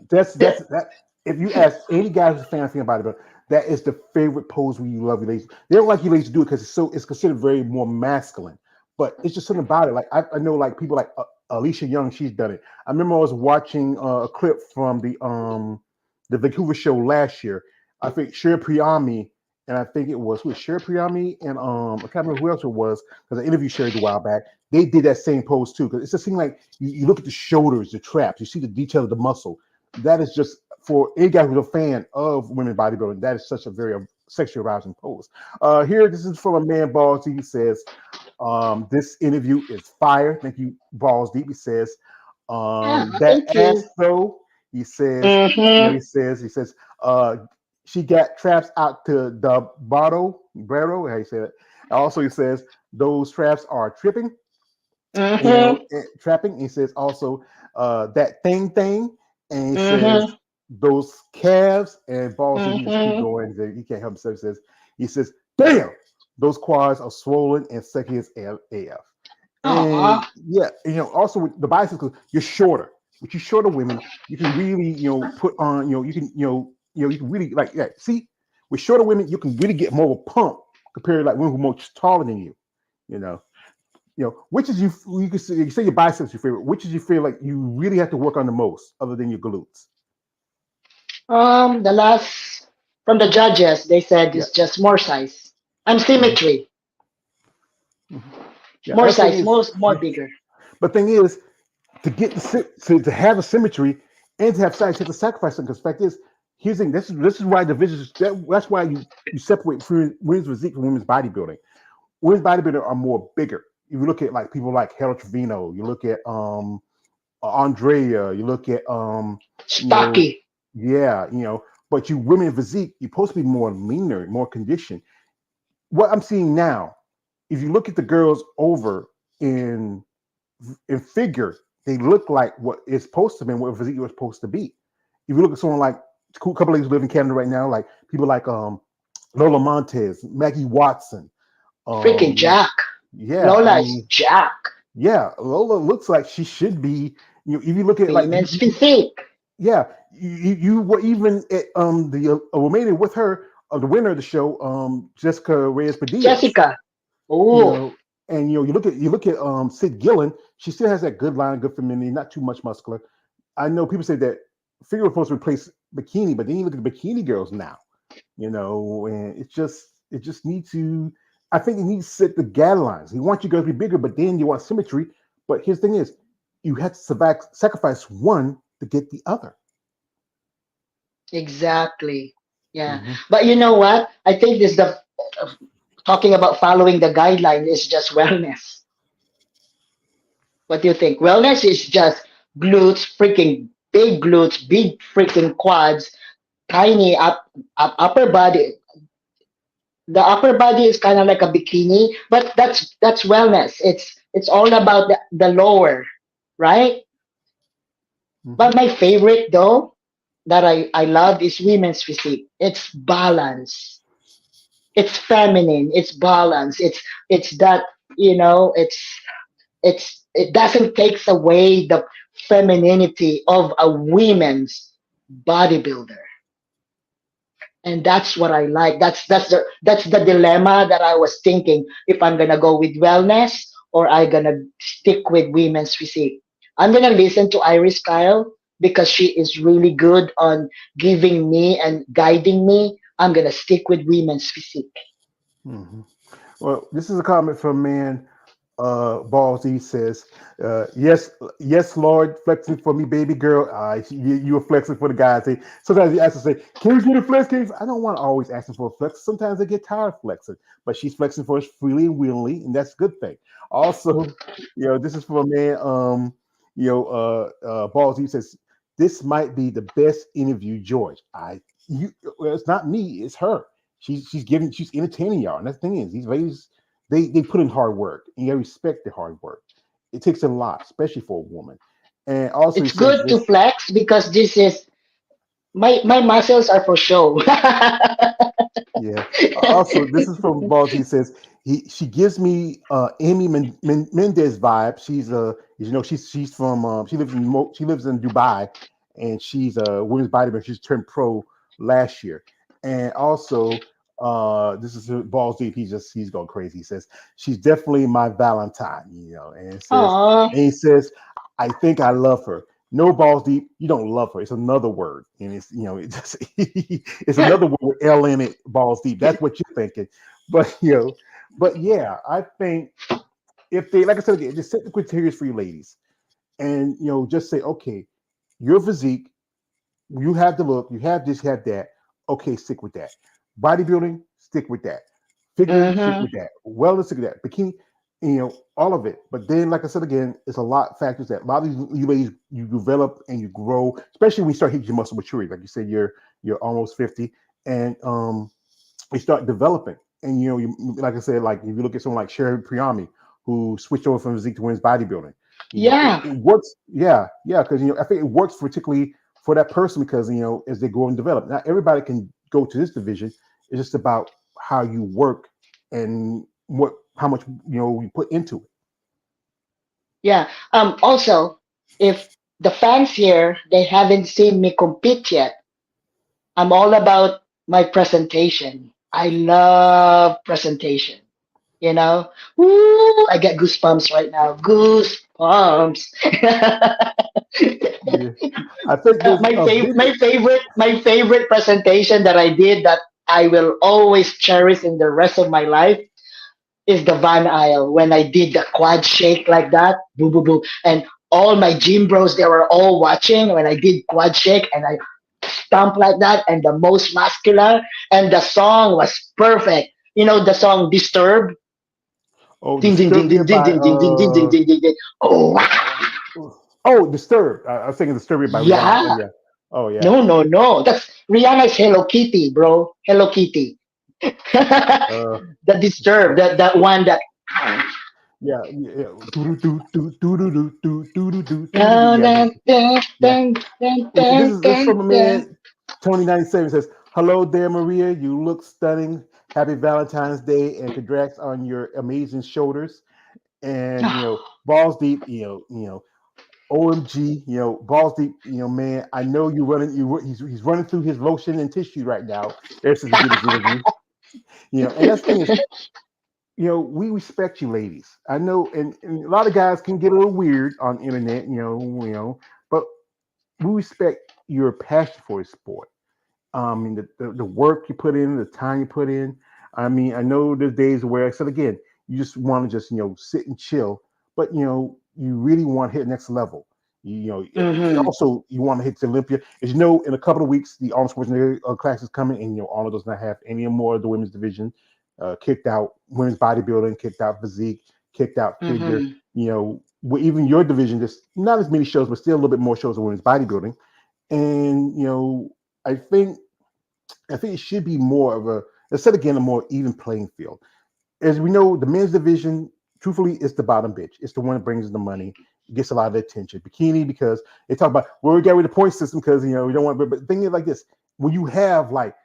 That's that. If you ask any guy who's a fan of female bodybuilding, that is the favorite pose when you love your ladies. They don't like you ladies to do it because it's considered very more masculine. But it's just something about it. Like I know like people like Alicia Young, she's done it. I remember I was watching a clip from the Vancouver show last year. I think Sher Priyami and I think it was who was Sher Priyami and I can't remember who else it was because I interviewed Sherry a while back. They did that same pose too because it just seemed like you look at the shoulders, the traps, you see the detail of the muscle. That is just for any guy who's a fan of women bodybuilding. That is such a very sexually arousing pose. Here, this is from a man balls. He says, "This interview is fire." Thank you, balls deep. He says, Yeah, "That thank ass you. though." He says, Mm-hmm. he says, she got traps out to the Brero. How you say it? Also, he says those traps are tripping. Mm-hmm. Trapping. He says also that thing, and he says Mm-hmm. those calves and balls. He just keep Mm-hmm. going. He can't help himself. He says, damn, those quads are swollen and sexy as AF. And Aw. yeah, also with the bicycles, you're shorter. With you shorter women, you can really, put on, you can really like, yeah. See, with shorter women, you can really get more of a pump compared to like women who are much taller than you. You know, which is you say your biceps your favorite. Which is you feel like you really have to work on the most, other than your glutes. The last from the judges, they said Yeah. it's just more size. I'm Hmm. symmetry. Hmm. Yeah. More That thing size, is, more yeah. bigger. But thing is, to get to have a symmetry and to have size, you have to sacrifice something. Because fact is, here's the thing. This is why divisions. That's why you separate women's physique from women's bodybuilding. Women's bodybuilding are more bigger. If you look at like people like Hera Trevino, you look at Andrea, you look at you know, Stocky. yeah, but you women in physique, you're supposed to be more leaner, more conditioned. What I'm seeing now, if you look at the girls over in in figure, they look like what it's supposed to be, and what physique was supposed to be. If you look at someone like a couple ladies who live in Canada right now, like people like Lola Montez, Maggie Watson, Freaking um, Jack. yeah, I Lola is mean, Jack. yeah, Lola looks like she should be. If you look at like Women's physique. yeah, you were even at the Romania with her, the winner of the show, Jessica Reyes Padillas. Jessica. You Oh, know, and you look at Sid Gillen. She still has that good line, good femininity, not too much muscular. I know people say that figure was supposed to replace bikini, but then you look at the bikini girls now. And it just needs to. I think it needs to set the guidelines. You want your girls to be bigger, but then you want symmetry. But here's the thing: is you have to sacrifice one to get the other. exactly. Yeah. Hmm. But you know what? I think this the talking about following the guideline is just wellness. What do you think? Wellness is just glutes, freaking big freaking quads, tiny upper body. The upper body is kind of like a bikini, but that's wellness. It's all about the lower, right? Hmm. But my favorite though that I love is women's physique. It's balance. It's feminine. It's balance. It's that it doesn't takes away the femininity of a women's bodybuilder, and that's what I like. That's the dilemma that I was thinking if I'm gonna go with wellness or I gonna stick with women's physique. I'm gonna listen to Iris Kyle because she is really good on giving me and guiding me. I'm gonna stick with women's physique. Hmm. Well, this is a comment from man. Balls. He says, "Yes, yes, Lord, flexing for me, baby girl. You are flexing for the guys. Sometimes he asks to say, can you get a flex? I don't want to always ask him for a flex. Sometimes I get tired of flexing, but she's flexing for us freely and willingly, and that's a good thing. Also, this is for a man. Balls. He says, this might be the best interview, George. Well, it's not me, it's her. She's entertaining y'all, and that's the thing is, these ladies they put in hard work, and you gotta respect the hard work. It takes a lot, especially for a woman. And also, he It's says good to this. flex because this is my muscles are for show. Yeah. Also, this is from Balls. He says she gives me Amy Mendez vibe. She's from she lives in Dubai, and she's a women's bodybuilder. She's turned pro last year, and also this is Balls deep. He's going crazy. He says she's definitely my Valentine. And Aw. he says I think I love her. No, Balls deep. You don't love her. It's another word, and it's it just it's another word with L in it. Balls deep. That's what you're thinking. But but yeah, I think if they, like I said again, just set the criteria for you ladies, and just say, okay, your physique, you have the look, you have this, you have that. Okay, stick with that. Bodybuilding, stick with that. Figure, stick Mm-hmm. with that. Wellness, stick with that. Bikini, all of it. But then, like I said again, it's a lot of factors that a lot of you ladies you develop and you grow, especially when you start hitting your muscle maturity. Like you said, you're almost 50, and you start developing. And like I said, like if you look at someone like Sherry Priyami, who switched over from physique to women's bodybuilding, Yeah. it works. Yeah, yeah, because I think it works particularly for that person because as they grow and develop. Not everybody can go to this division. It's just about how you work and how much you put into it. Yeah. Also, if the fans here they haven't seen me compete yet, I'm all about my presentation. I love presentation. You know, Woo, I get goosebumps right now. Goosebumps. Yeah, I think there's a video. My favorite presentation that I did that I will always cherish in the rest of my life is the Van Aisle when I did the quad shake like that, boo boo boo, and all my gym bros they were all watching when I did quad shake and I stomp like that and the most muscular and the song was perfect. You know the song Disturb, Oh, ding ding ding ding Disturbia ding by ding ding ding ding ding ding ding ding. Oh wow. Disturbed. I was thinking Disturbia by Rihanna. Oh Yeah. yeah. Oh yeah. No, no, no. That's Rihanna's Hello Kitty, bro. Hello Kitty. Uh, The Disturb, oh, that one that. yeah. Yeah. Do do do do do do do do do do do do. Dun, Yeah. dun, dun, Yeah. dun, And dun, this is dun, from a dun. man, Tony 97 says, "Hello there, Maria. You look stunning. Happy Valentine's Day and congrats on your amazing shoulders." And balls deep. OMG. Balls deep. Man, I know you running. He's running through his lotion and tissue right now. Ever since we did this interview. And that's the thing is, we respect you, ladies. I know, and a lot of guys can get a little weird on the internet. But we respect your passion for the sport. And the work you put in, the time you put in. I mean, I know there's days where I said again, you just want to just sit and chill, but you really want to hit the next level. Mm-hmm. Also you want to hit the Olympia. As you know, in a couple of weeks, the Arnold Schwarzenegger class is coming, and Arnold does not have any more of the women's division. Kicked out women's bodybuilding, kicked out physique, kicked out figure. Mm-hmm. Even your division, just not as many shows, but still a little bit more shows of women's bodybuilding. And I think it should be more of a, let's say again, a more even playing field. As we know, the men's division, truthfully, is the bottom bitch. It's the one that brings the money, gets a lot of attention. Bikini, because they talk about, well, we got rid of the point system because we don't want. But the thing is like this: when you have like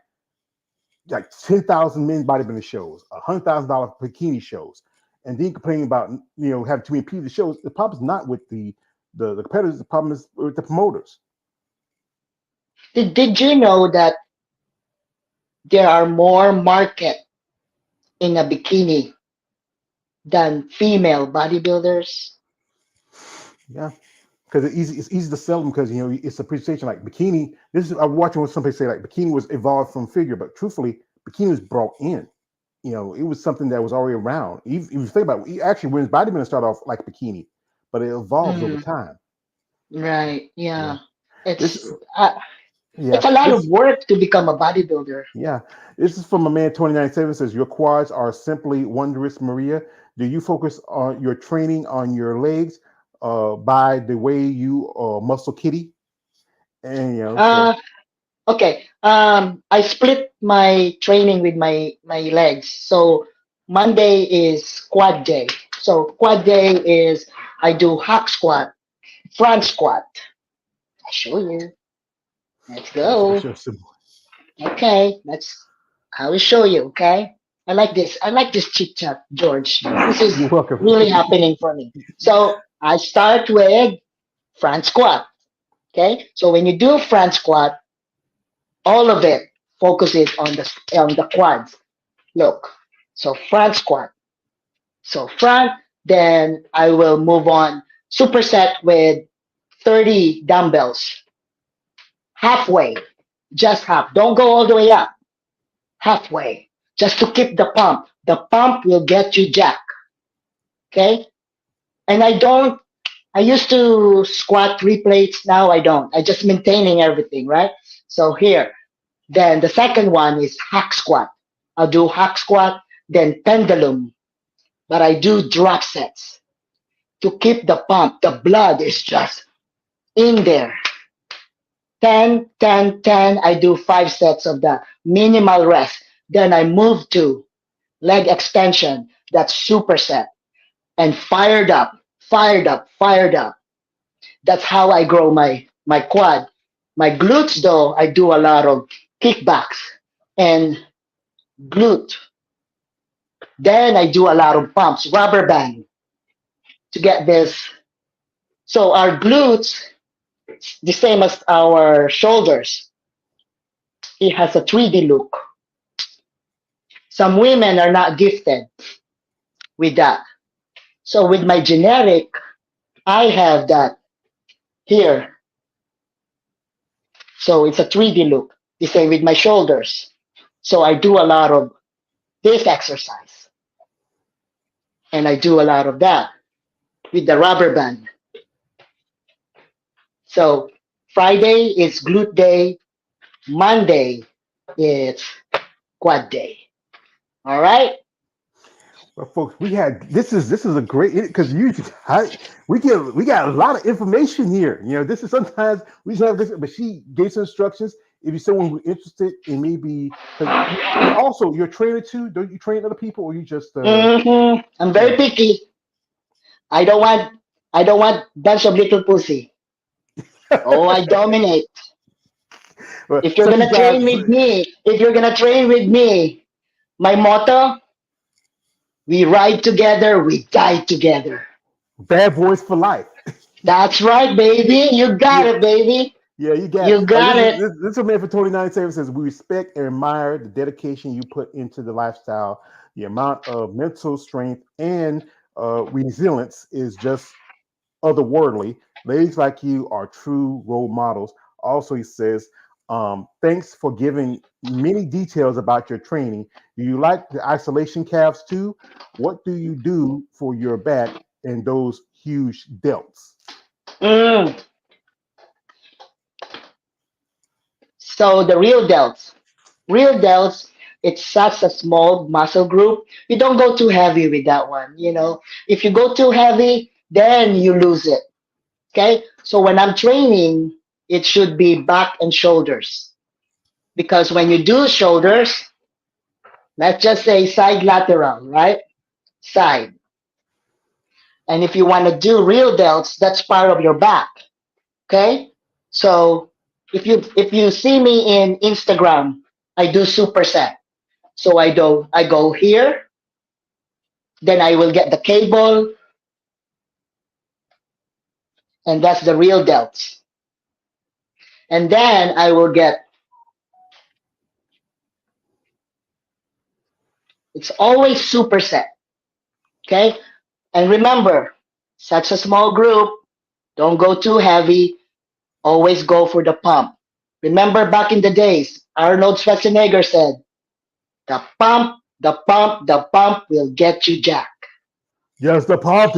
10,000 men's bodybuilding shows, $100,000 bikini shows, and then complaining about having too many people shows, the problem is not with the competitors. The problem is with the promoters. Did you know that there are more market in a bikini than female bodybuilders? Yeah, because it's easy to sell them because it's a presentation like bikini. This is I'm watching what somebody say like bikini was evolved from figure, but truthfully, bikini was brought in. It was something that was already around. If you think about it, actually, women's bodybuilding started off like bikini, but it evolves over Mm, time. right. Yeah, Yeah. this It's uh, yeah it's a lot of this work to become a bodybuilder. yeah this is from a man 29/7 says your quads are simply wondrous, Maria. Do you focus on your training on your legs, by the way you muscle kitty? And so Uh okay. I split my training with my legs. So Monday is quad day. So quad day is I do hack squat, front squat. I show you. Let's let's go. show some. Okay, let's. I will show you, okay? I like this. I like this chit chat, George. This You're is welcome. really happening for me. So I start with front squat. Okay. So when you do front squat, all of it focuses on the quads. Look. So front squat. So front, then I will move on superset with 30 dumbbells. Halfway. Just half. Don't go all the way up. Halfway. Just to keep the pump. The pump will get you jack. Okay? And I used to squat 3 plates. Now I don't. I just maintaining everything, right? So here. Then the second one is hack squat. I'll do hack squat, then pendulum. But I do drop sets to keep the pump. The blood is just in there. 10, 10, 10. I do 5 sets of that. Minimal rest. Then I move to leg extension. That's superset. And fired up, fired up, fired up. That's how I grow my quad. My glutes though, I do a lot of kickbacks and glute. Then I do a lot of pumps, rubber band to get this. So our glutes, the same as our shoulders, it has a 3D look. Some women are not gifted with that. So with my generic, I have that here. So it's a 3D look. The same with my shoulders. So I do a lot of this exercise and I do a lot of that with the rubber band. So Friday is glute day. Monday is quad day. All right. Well, folks, this is a great because we got a lot of information here. This is sometimes we just have this, but she gave some instructions. If you're someone who's interested in maybe, because you're a trainer too. Don't you train other people, or you just I'm yeah? very picky. I don't want I don't want bunch of little pussy. Oh, I dominate. Well, If you're some gonna people train guys with me, if you're gonna train with me, my motto: we ride together, we die together. bad boys for life. That's right, baby. You got Yeah, it, baby. yeah, you got You like this got is it. this, this is a man for 29 says we respect and admire the dedication you put into the lifestyle. The amount of mental strength and resilience is just otherworldly. Ladies like you are true role models. Also, he says, thanks for giving many details about your training. Do you like the isolation calves too? What do you do for your back and those huge delts? Mm. So the real delts, it's such a small muscle group. You don't go too heavy with that one. If you go too heavy, then you lose it. Okay. So when I'm training, it should be back and shoulders because when you do shoulders, let's just say side lateral, right? Side. And if you want to do real delts, that's part of your back. Okay. So if you see me in Instagram, I do superset. So I go here, then I will get the cable, and that's the real delts. And then I will get, it's always superset. Okay. And remember, such a small group, don't go too heavy, always go for the pump. Remember back in the days, Arnold Schwarzenegger said, the pump, the pump, the pump will get you jack. Yes, the pop.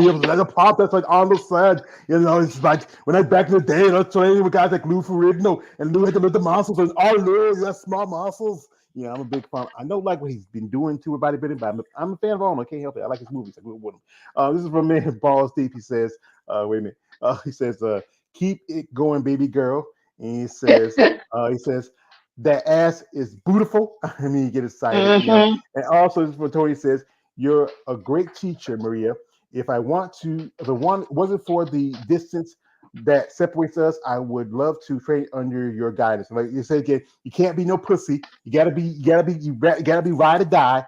That's like Arnold said. It's like when I back in the day, I was training with guys like Lou Ferrigno, and Lou had to lift the muscles. And Arnold, you have small muscles. Yeah, I'm a big fan. I know like what he's been doing to bodybuilding, but I'm a fan of Arnold. I can't help it. I like his movies. I grew up with him. This is from man Balls Deep. He says, wait a minute. He says, keep it going, baby girl. And he says, that ass is beautiful. I mean, you get excited. Hmm. And also, this is what Tony says. You're a great teacher, Maria. If I want to, if it wasn't for the distance, that separates us, I would love to train under your guidance. Like you said again, you can't be no pussy. You gotta be ride or die.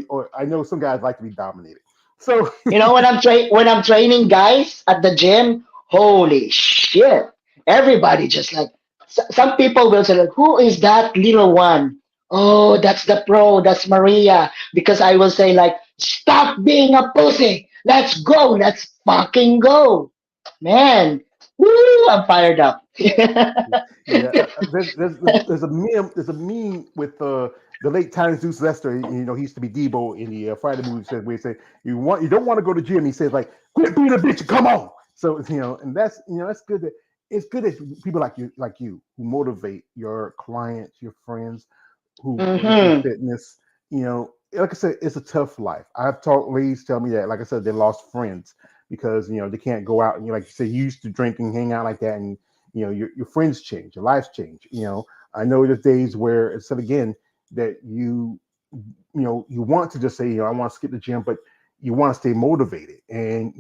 Or I know some guys like to be dominated. So You know, when I'm training guys at the gym, holy shit! Everybody just like some people will say like, "Who is that little one?" Oh, that's the pro. That's Maria. Because I will say like, "Stop being a pussy. Let's go. Let's fucking go, man." Woo! I'm fired up. yeah, there's a meme with the late Tiny Zeus Lester. He used to be Debo in the Friday movie. Said where he said you don't want to go to the gym. He says like quit being a bitch and come on. So and that's good. It's good that people like you who motivate your clients, your friends who are into Hmm. fitness. Like I said, it's a tough life. I've talked ladies tell me that, like I said, they lost friends because they can't go out and like you say, you used to drink and hang out like that, and your friends change, your lives change. I know there's days where it's said again that you want to just say, I want to skip the gym, but you want to stay motivated, and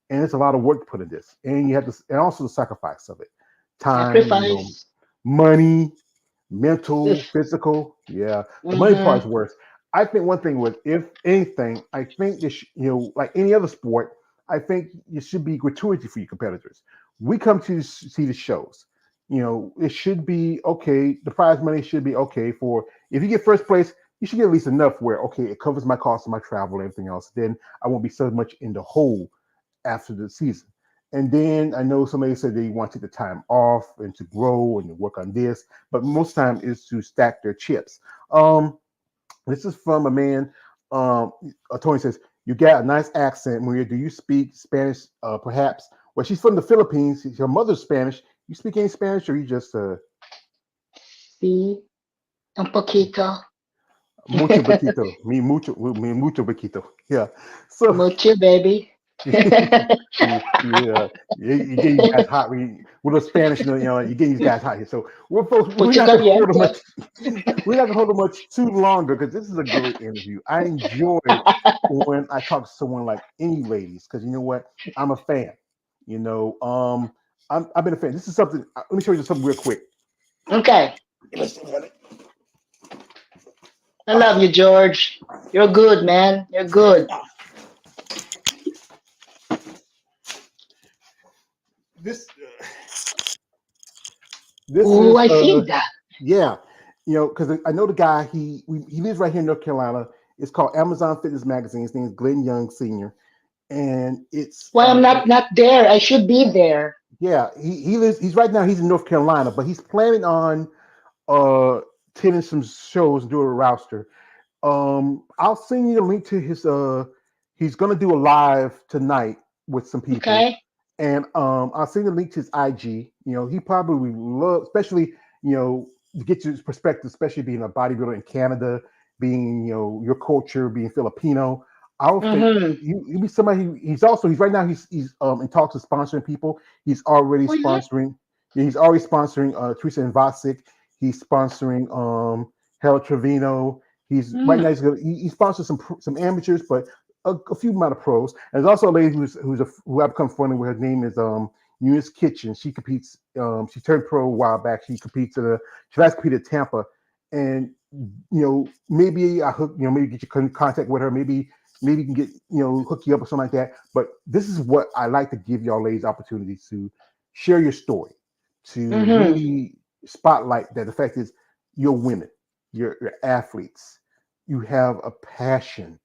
it's a lot of work to put in this, and you have to, and also the sacrifice of it, time, Sacrifice. money, mental, physical. Yeah, the money part Hmm. is worse. I think one thing with, if anything, I think this, like any other sport, I think it should be gratuity for your competitors. We come to see the shows. It should be okay. The prize money should be okay for, if you get first place, you should get at least enough where, okay, it covers my cost of my travel and everything else. Then I won't be so much in the hole after the season. And then I know somebody said they want to take the time off and to grow and to work on this, but most time is to stack their chips. This is from a man. Tony says, "You got a nice accent, Maria. Do you speak Spanish? Perhaps." Well, she's from the Philippines. Her mother's Spanish. You speak any Spanish, or you just See, un poquito. mucho poquito? Me mucho poquito. Yeah. So Mucho, baby. yeah, you get these guys hot with the Spanish, you get these guys hot here. So we're Mucho not gonna hold them caliente. much. We're not gonna hold them much too longer because this is a great interview. I enjoy when I talk to someone like any ladies because you know what, I'm a fan. You know, I've been a fan. This is something. Let me show you something real quick. Okay. Listen, honey. I love you, George. You're good, man. You're good. This this Oh, is I feel that. yeah, because I know the guy. He lives right here in North Carolina. It's called Amazon Fitness Magazine. His name is Glenn Young Senior, and it's Why I'm not there? I should be there. yeah. He lives. He's right now. He's in North Carolina, but he's planning on uh attending some shows and doing a roster. I'll send you the link to his. He's gonna do a live tonight with some people, Okay. and I'll send the link to his IG. He probably love, especially to get his perspective, especially being a bodybuilder in Canada, being your culture, being Filipino. I would think Mm-hmm. he'd be somebody. He's right now. He's in talks of sponsoring people. He's already Oh yeah. sponsoring. Yeah, he's already sponsoring Teresa and Vasic. He's sponsoring Harold Trevino. He's right now. Mm. He sponsors some amateurs, but a few amount of pros. And there's also a lady who I've become friendly with. Her name is Eunice Kitchen. She competes. She turned pro a while back. She last competed at Tampa, and maybe I hook. Maybe get you in contact with her. Maybe you can get hook you up or something like that. But this is what I like to give y'all ladies opportunities to share your story, to Mm-hmm. really spotlight that the fact is you're women, you're athletes, you have a passion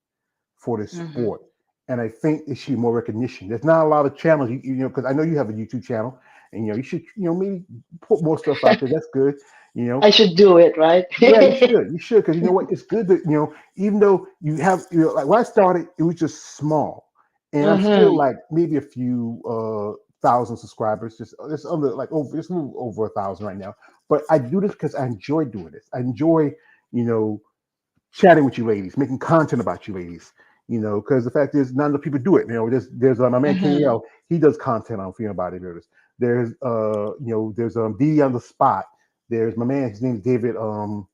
for this Mm-hmm. sport. And I think it should be more recognition. There's not a lot of channels, because I know you have a YouTube channel, and you should, maybe put more stuff out there. That's good, you know. I should do it, right? Yeah, you should, because you know what? It's good that even though you have, like when I started, it was just small, and I'm still Mm-hmm. like maybe a few thousand subscribers, just under like over, just a little over 1,000 right now. But I do this because I enjoy doing this. I enjoy, you know, chatting with you ladies, making content about you ladies. Because the fact is, not enough people do it. There's my man Kenny Mm-hmm. L. He does content on female bodybuilders. There's Dee on the spot. There's my man. His name is David. You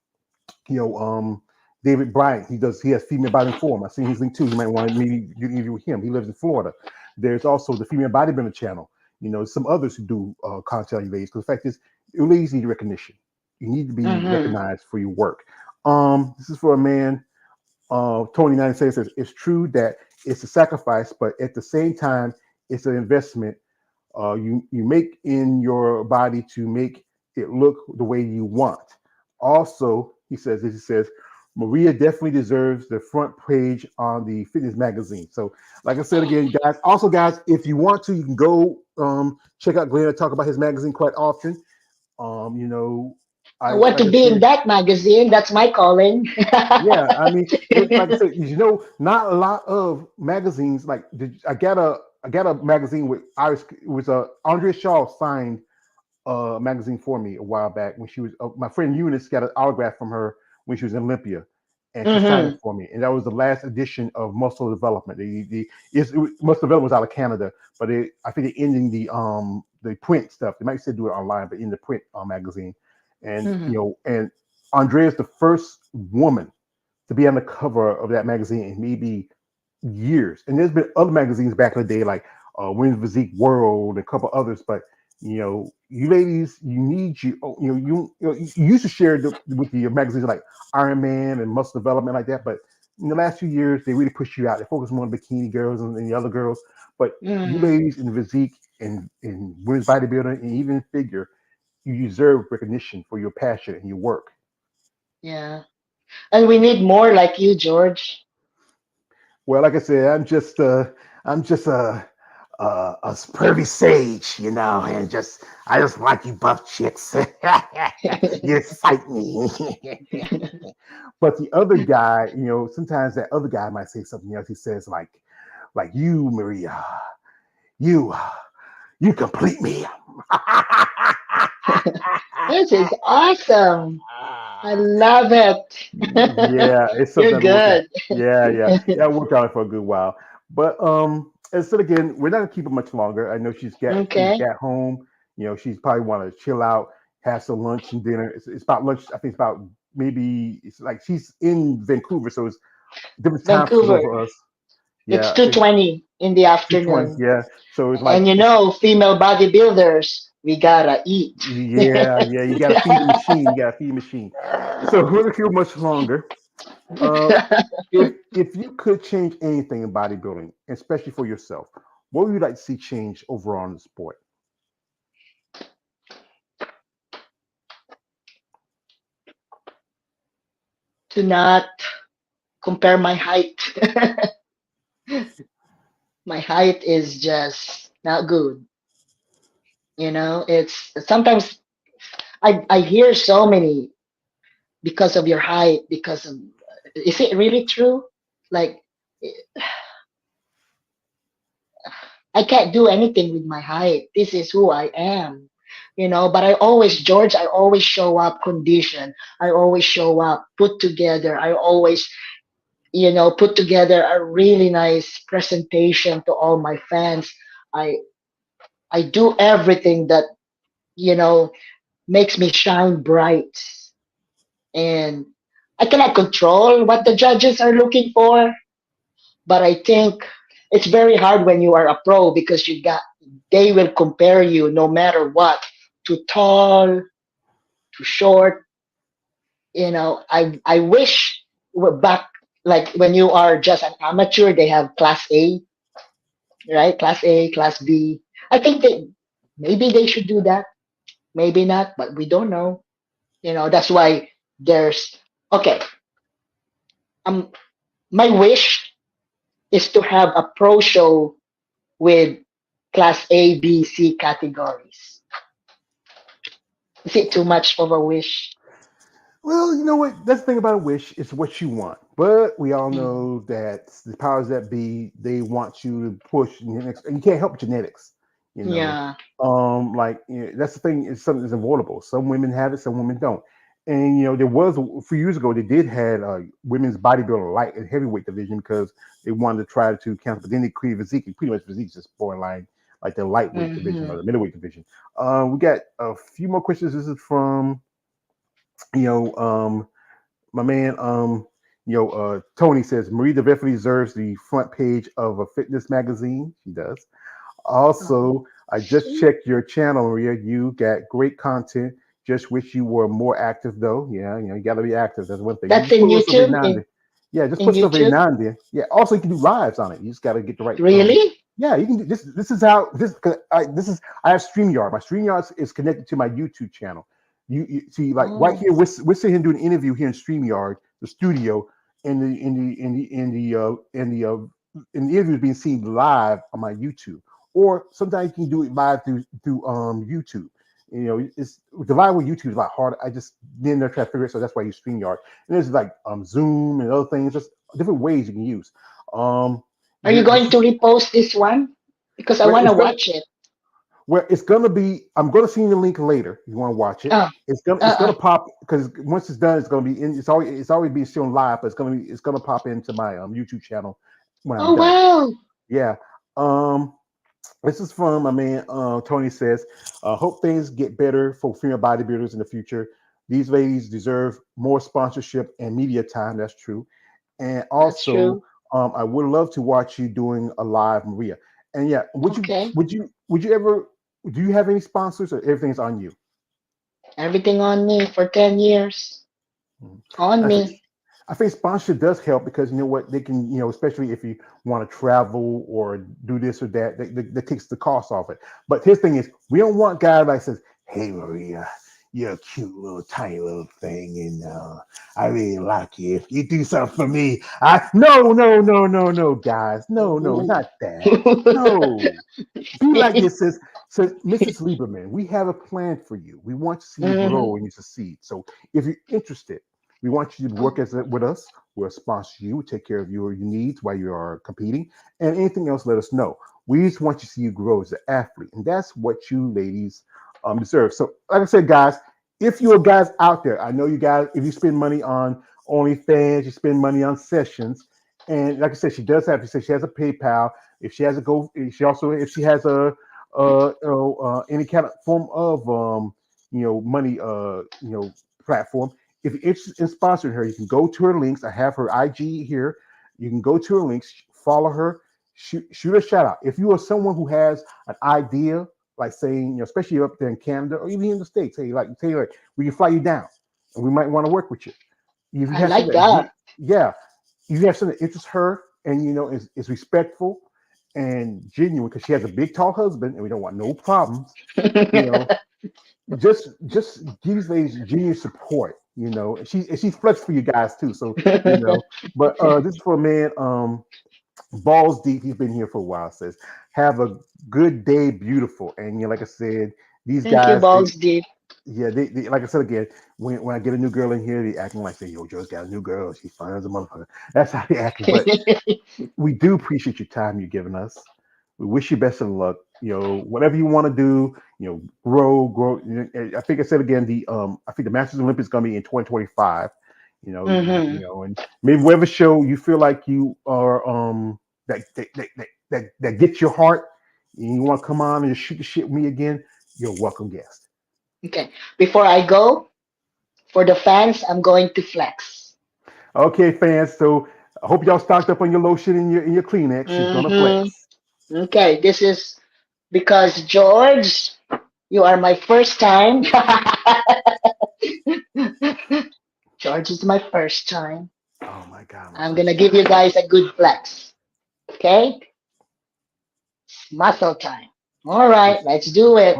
know, David Bryant. He has Female Body Forum. I seen his link too. You might want to maybe do an interview with him. He lives in Florida. There's also the Female Bodybuilder channel. some others who do content on you ladies. Because the fact is, you ladies need recognition. You need to be Mm-hmm. recognized for your work. This is for a man. Tony 96 says it's true that it's a sacrifice, but at the same time, it's an investment you make in your body to make it look the way you want. Also, he says Maria definitely deserves the front page on the fitness magazine. So, like I said again, guys. Also, guys, if you want to, you can go check out Glenn. I talk about his magazine quite often. You know, I I want like to I be in said, that magazine. That's my calling. yeah. I mean, like I said, not a lot of magazines. Like I got a magazine with Iris. It was Andrea Shaw signed magazine for me a while back when she was my friend Eunice got an autograph from her when she was in Olympia, and she signed it Hmm. for me. And that was the last edition of Muscle Development. Muscle Development was out of Canada, but I think they're ending the print stuff. They might still do it online, but in the print magazine. And Hmm. and Andrea is the first woman to be on the cover of that magazine in maybe years. And there's been other magazines back in the day, like Women's Physique World and a couple others. But you ladies, you need you used to share with the magazines like Iron Man and Muscle Development like that. But in the last few years, they really push you out. They focus more on bikini girls and the other girls. But you Hmm. ladies in physique and in women's bodybuilding and even figure, you deserve recognition for your passion and your work. Yeah. And we need more like you, George. Well, like I said, I'm just a pervy sage, and I just like you buff chicks. You excite me. But the other guy, sometimes that other guy might say something else. He says like you, Maria, you, you complete me. This is awesome. I love it. Yeah, it's something You're I've been working on. good. Yeah, I worked on it for a good while. But as I said again, we're not gonna keep it much longer. I know she's Okay. got home. She's probably want to chill out, have some lunch and dinner. It's about lunch. I think it's about maybe it's like she's in Vancouver, so it's different time zone Vancouver. for us. It's Yeah, I think 2:20 in the 2:20. afternoon. Yeah, so it's like And female bodybuilders, we gotta eat. yeah. You gotta feed the machine. You gotta feed the machine. So we're gonna keep much longer. Uh, if you could change anything in bodybuilding, especially for yourself, what would you like to see change overall in the sport? To not compare my height. My height is just not good. It's sometimes I hear so many because of your height, because of, is it really true? Like, I can't do anything with my height. This is who I am. But George, I always show up conditioned. I always show up put together. I always, put together a really nice presentation to all my fans. I I do everything that, you know, makes me shine bright. And I cannot control what the judges are looking for, but I think it's very hard when you are a pro because they will compare you no matter what, to tall, to short. I wish we're back, like when you are just an amateur, they have class A, right? Class A, class B. I think maybe they should do that, maybe not, but we don't know. That's why there's okay. Um, my wish is to have a pro show with class A, B, C categories. Is it too much of a wish? Well, you know what? That's the thing about a wish. It's what you want. But we all Mm. know that the powers that be, they want you to push genetics, and you can't help genetics. You know, Yeah. that's the thing. Is something that's avoidable. Some women have it, some women don't. And there was a few years ago they did had women's bodybuilding light and heavyweight division because they wanted to try to cancel, but then they created physique. Pretty much physique is just borderline like the lightweight division or Hmm. the middleweight division. We got a few more questions. This is from you know, my man, Tony says Marie definitely deserves the front page of a fitness magazine. She does. Oh. Also, I just checked your channel, Maria. You got great content. Just wish you were more active, though. Yeah, you got to be active. That's one thing. You That's just in put a little stuff every YouTube. now and then. Yeah, just In put stuff every YouTube. now and then. Yeah. Also, you can do lives on it. You just got to get the right. Really? Yeah, you can do this. This is how this. 'Cause this is. I have Streamyard. My Streamyard is connected to my YouTube channel. You see, like right Oh, here, we're sitting here doing an interview here in Streamyard, the studio, and the interview is being seen live on my YouTube. Or sometimes you can do it live through YouTube. It's the live with YouTube is a lot harder. I just didn't know try to figure it, so that's why I use StreamYard. And there's like Zoom and other things, just different ways you can use. Um, are you you're, going to repost this one? Because I well, want it's to gonna watch it. well, it's gonna be. I'm gonna send you the link later. If you want to watch it. Oh, It's gonna pop because once it's done, it's gonna be in. It's always being shown live, but it's gonna pop into my YouTube channel when I'm oh done. wow. Yeah. Um, this is from my man Tony says, hope things get better for female bodybuilders in the future. These ladies deserve more sponsorship and media time. That's true. And That's also, true. I would love to watch you doing a live, Maria. And yeah, Okay. would you ever do you have any sponsors or everything's on you? Everything on me for 10 years. Mhm. On I think me. I think sponsorship does help because you know what they can, especially if you want to travel or do this or that, that takes the cost off it. But his thing is, we don't want guys like says, "Hey Maria, you're a cute little tiny little thing, and I really like you. If you do something for me, I no, guys, no, Ooh. not that. No, be like this, says Mrs. Lieberman. We have a plan for you. We want to see you Mhm. grow and you succeed. So if you're interested, we want you to work with us. We'll sponsor you, take care of your needs while you are competing, and anything else, let us know. We just want to see you grow as an athlete, and that's what you ladies deserve. So, like I said, guys, if you're guys out there, I know you guys. If you spend money on OnlyFans, you spend money on sessions, and like I said, she does have. She said she has a PayPal. If she has a Go, she also if she has a any kind of form of money platform. If you're interested in sponsoring her, you can go to her links. I have her IG here. You can go to her links, follow her, shoot a shout out. If you are someone who has an idea, like saying, especially up there in Canada or even in the States, say, we can fly you down and we might want to work with you. If you I have like something that, that. yeah, you have something that interests her and is respectful and genuine because she has a big tall husband and we don't want no problems, you know, just give these ladies genuine support, and she's flex for you guys too. So, but this is for a man, balls deep. He's been here for a while. Says, have a good day, beautiful. And like I said, these Thank you, guys, Balls Deep. yeah, they like I said again, when I get a new girl in here, they acting like say, yo, Joe's got a new girl. She's fine as a motherfucker. That's how they acting. But we do appreciate your time you've given us. We wish you best of luck. Whatever you want to do, grow. I think I said again, I think the Masters Olympics is gonna be in 2025. Hmm. And maybe whatever show you feel like you are that gets your heart, and you want to come on and just shoot the shit with me again, you're a welcome guest. Okay. Before I go, for the fans, I'm going to flex. Okay, fans. So I hope y'all stocked up on your lotion and your Kleenex. She's gonna Hmm. flex. Okay, this is because George, you are my first time. George is my first time. Oh my god, my I'm first gonna time. give you guys a good flex. Okay? Muscle time. All right, let's do it.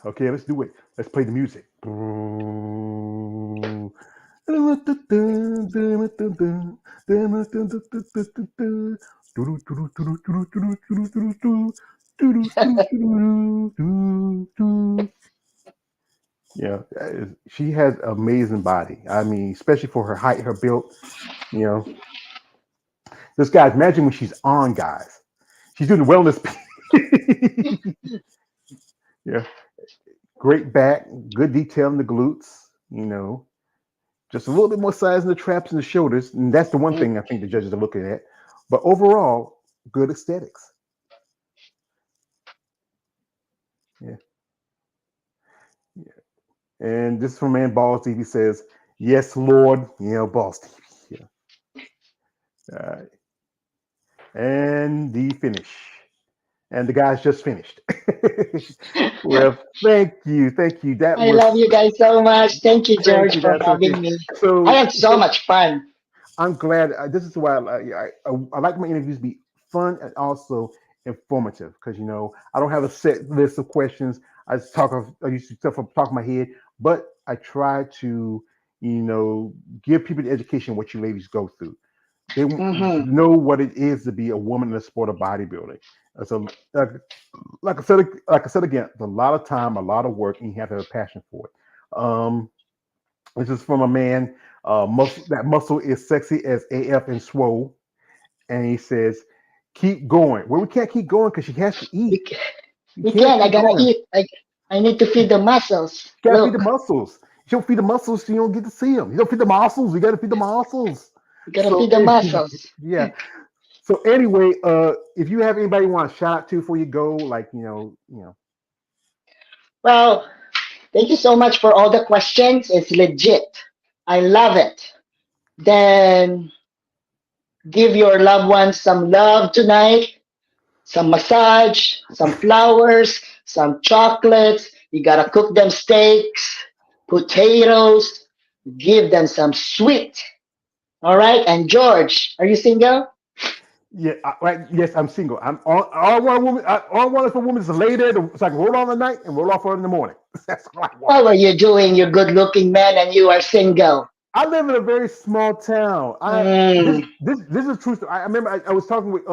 Okay, let's do it. Let's play the music. Yeah, she has an amazing body. I mean, especially for her height, her build. You know, this guys. Imagine when she's on, guys. She's doing the wellness. Yeah, great back, good detail in the glutes. Just a little bit more size in the traps and the shoulders, and that's the one Mm, thing I think the judges are looking at. But overall, good aesthetics. Yeah, yeah. And this is from man Balls TV says, "Yes, Lord." Balls TV. Yeah. And the finish. and the guy's just finished. Well, thank you. That I love was you guys so much. Thank you, thank George, you. for That's okay. having me. I So, had so much fun. I'm glad. This is why I like my interviews to be fun and also informative because I don't have a set list of questions. I used to stuff off the top of my head, but I try to give people the education what you ladies go through. They Hmm. know what it is to be a woman in the sport of bodybuilding. So, like I said again, it's a lot of time, a lot of work, and you have to have a passion for it. This is from a man. Muscle that muscle is sexy as AF and swole, and he says, "Keep going." Well, we can't keep going because she has to eat. We, c- You we can't can. I keep gotta going. eat. I need to feed the muscles. You gotta feed the Look, muscles. You don't feed the muscles, you don't get to see them. You don't feed the muscles. You gotta feed the muscles. we gotta So feed the muscles. yeah. So anyway, if you have anybody you want to shout out to before you go, like Well, thank you so much for all the questions. It's legit. I love it. Then give your loved ones some love tonight, some massage, some flowers, some chocolates. You gotta cook them steaks, potatoes, give them some sweet. All right. And George, are you single? yeah, right. Yes, I'm single. I'm all I want a woman. All I want is for a woman to lay there so I can roll on the night and roll off her in the morning. That's all I want. How are you doing? You're good looking man and you are single. I live in a very small town. I this Mm. this this is a true story. I remember I was talking with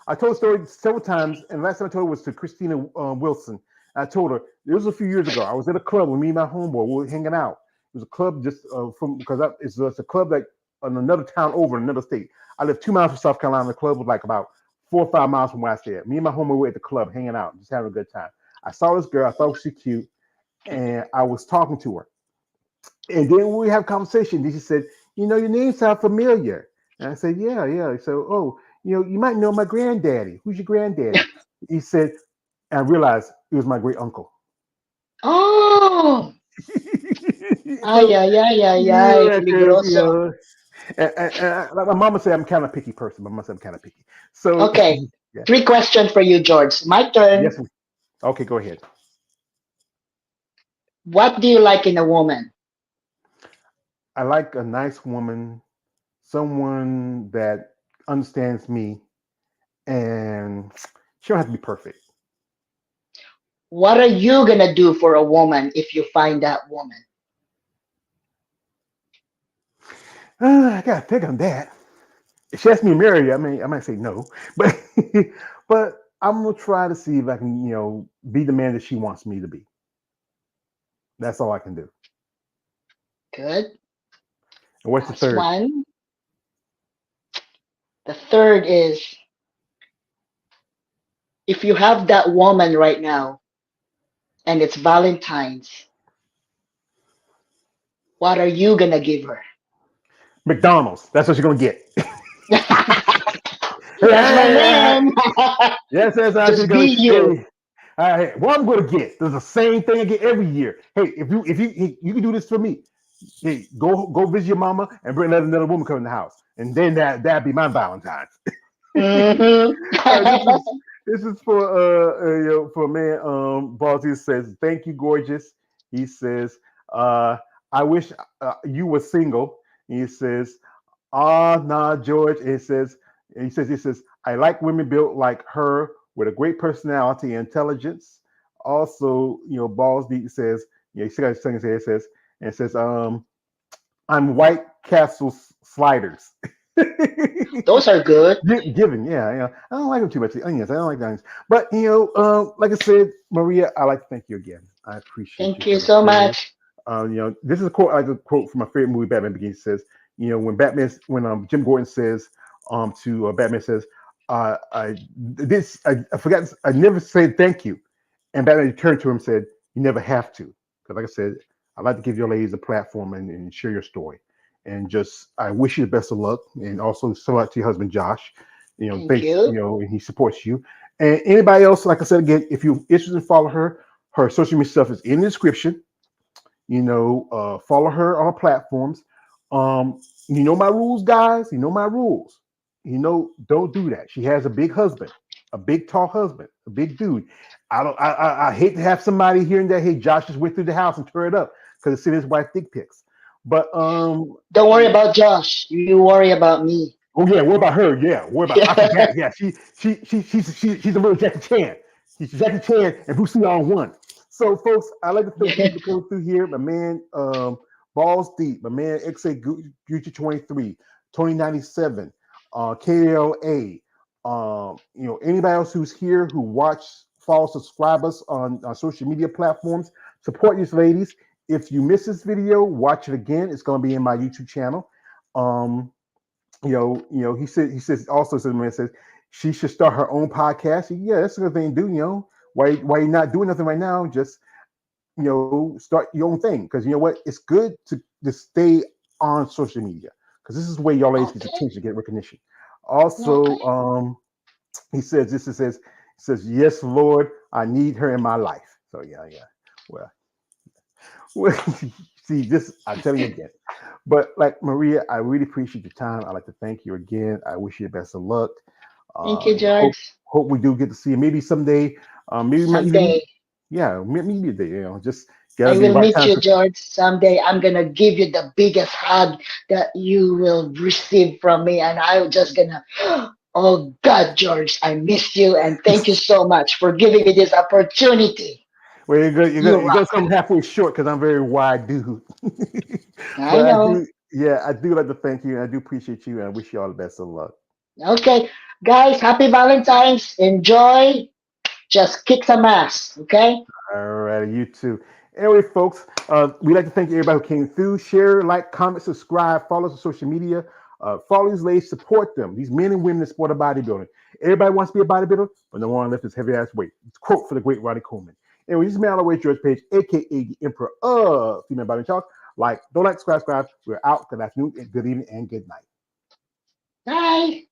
I told the story several times, and last time I told it was to Christina Wilson. I told her it was a few years ago. I was at a club with me and my homeboy. We were hanging out. It was a club just from because it's a club like in another town over in another state. I live 2 miles from South Carolina. The club was like about 4 or 5 miles from where I stayed. Me and my homeboy were at the club hanging out, just having a good time. I saw this girl. I thought she was cute, and I was talking to her. And then when we have a conversation, she said, your name sounds familiar. And I said, yeah, yeah. So, oh, you might know my granddaddy. Who's your granddaddy? He said, and I realized it was my great uncle. Oh, ay, So, ay, ay, ay, ay, yeah, because, peligroso. like my mama said, I'm kind of picky person. My mama said I'm kind of picky. So, Okay, yeah, three questions for you, George. My yes. turn. Okay, go ahead. What do you like in a woman? I like a nice woman, someone that understands me, and she don't have to be perfect. What are you gonna do for a woman if you find that woman? I gotta think on that. If she asks me to marry you, I might say no, but but I'm gonna try to see if I can, be the man that she wants me to be. That's all I can do. Good. And what's the That's third? one. The third is if you have that woman right now and it's Valentine's, what are you gonna give her? McDonald's. That's what you're gonna get. That's my Hey, man. yes, that's how she's Just gonna. be you. Hey, what I'm gonna get? There's the same thing I get every year. Hey, if you can do this for me, hey, go visit your mama and bring another woman come in the house, and then that'd be my Valentine's. Hmm. This is for for a man. Balti says, "Thank you, gorgeous." He says, "I wish you were single." He says, "Ah, nah, George." He says, "I like women built like her with a great personality and intelligence." Also, Balls Deep says, he still got his thing it says, and it says, "I'm White Castle sliders." Those are good. Given, yeah, yeah. I don't like them too much. The onions, I don't like the onions. But like I said, Maria, I like to thank you again. I appreciate you Thank you for the so sharing. much. This is a quote. I like a quote from my favorite movie, Batman Begins. It says, when Jim Gordon says, to Batman says, I forgot. I never said thank you, and Batman turned to him and said, "You never have to." Because, like I said, I like to give your ladies a platform and share your story. And just, I wish you the best of luck, and also so out to your husband Josh. Thank Thanks. you. And he supports you. And anybody else, like I said again, if you're interested in follow her, her social media stuff is in the description. Follow her on our platforms. My rules, guys. You know my rules. Don't do that. She has a big husband, a big tall husband, a big dude. I don't. I hate to have somebody hearing that. Hey, Josh just went through the house and tore it up because it's seen his wife dick pics. But Don't worry about Josh. You worry about me. oh yeah, what about her? Yeah, what about? I forgot. Yeah, she's a little Jackie Chan. She's Jackie Chan and Bruce Lee all in one. So, folks, I'd like to thank people coming through here. My man, Balls Deep. My man, XA Gucci 23, Tony 97, KLA. Anybody else who's here who watch, follow, subscribe us on social media platforms. Support these ladies. If you miss this video, watch it again. It's going to be in my YouTube channel. He says also man says she should start her own podcast. Yeah, that's a good thing to do. Why you not doing nothing right now? Just start your own thing because you know what? It's good to stay on social media because this is the way y'all ladies get attention, get recognition. Also, he says yes, Lord, I need her in my life. So yeah. Well, see this. I tell you again. But like Maria, I really appreciate your time. I'd like to thank you again. I wish you the best of luck. Thank you, George. Hope we do get to see you. Maybe someday. Maybe Someday. Maybe a day. Just I gotta be will right meet time. you, George. Someday I'm gonna give you the biggest hug that you will receive from me, and I'm just gonna. Oh God, George, I miss you, and thank you so much for giving me this opportunity. Well, You you're gonna rock. come halfway short because I'm very wide dude. I But I know. do, I do like to thank you, and I do appreciate you, and I wish you all the best of luck. Okay, guys, happy Valentine's. Enjoy. Just kick some ass. Okay. All right, you too. Anyway, folks, we'd like to thank everybody who came through. Share, like, comment, subscribe, follow us on social media. Follow these ladies, support them. These men and women that support bodybuilding. Everybody wants to be a bodybuilder, but no one left his heavy ass weight. It's a quote for the great Roddy Coleman. Anyway, this is man away George Page, aka the Emperor of Female Body Talk. Don't like, subscribe. We're out. Good afternoon, and good evening, and good night. Bye.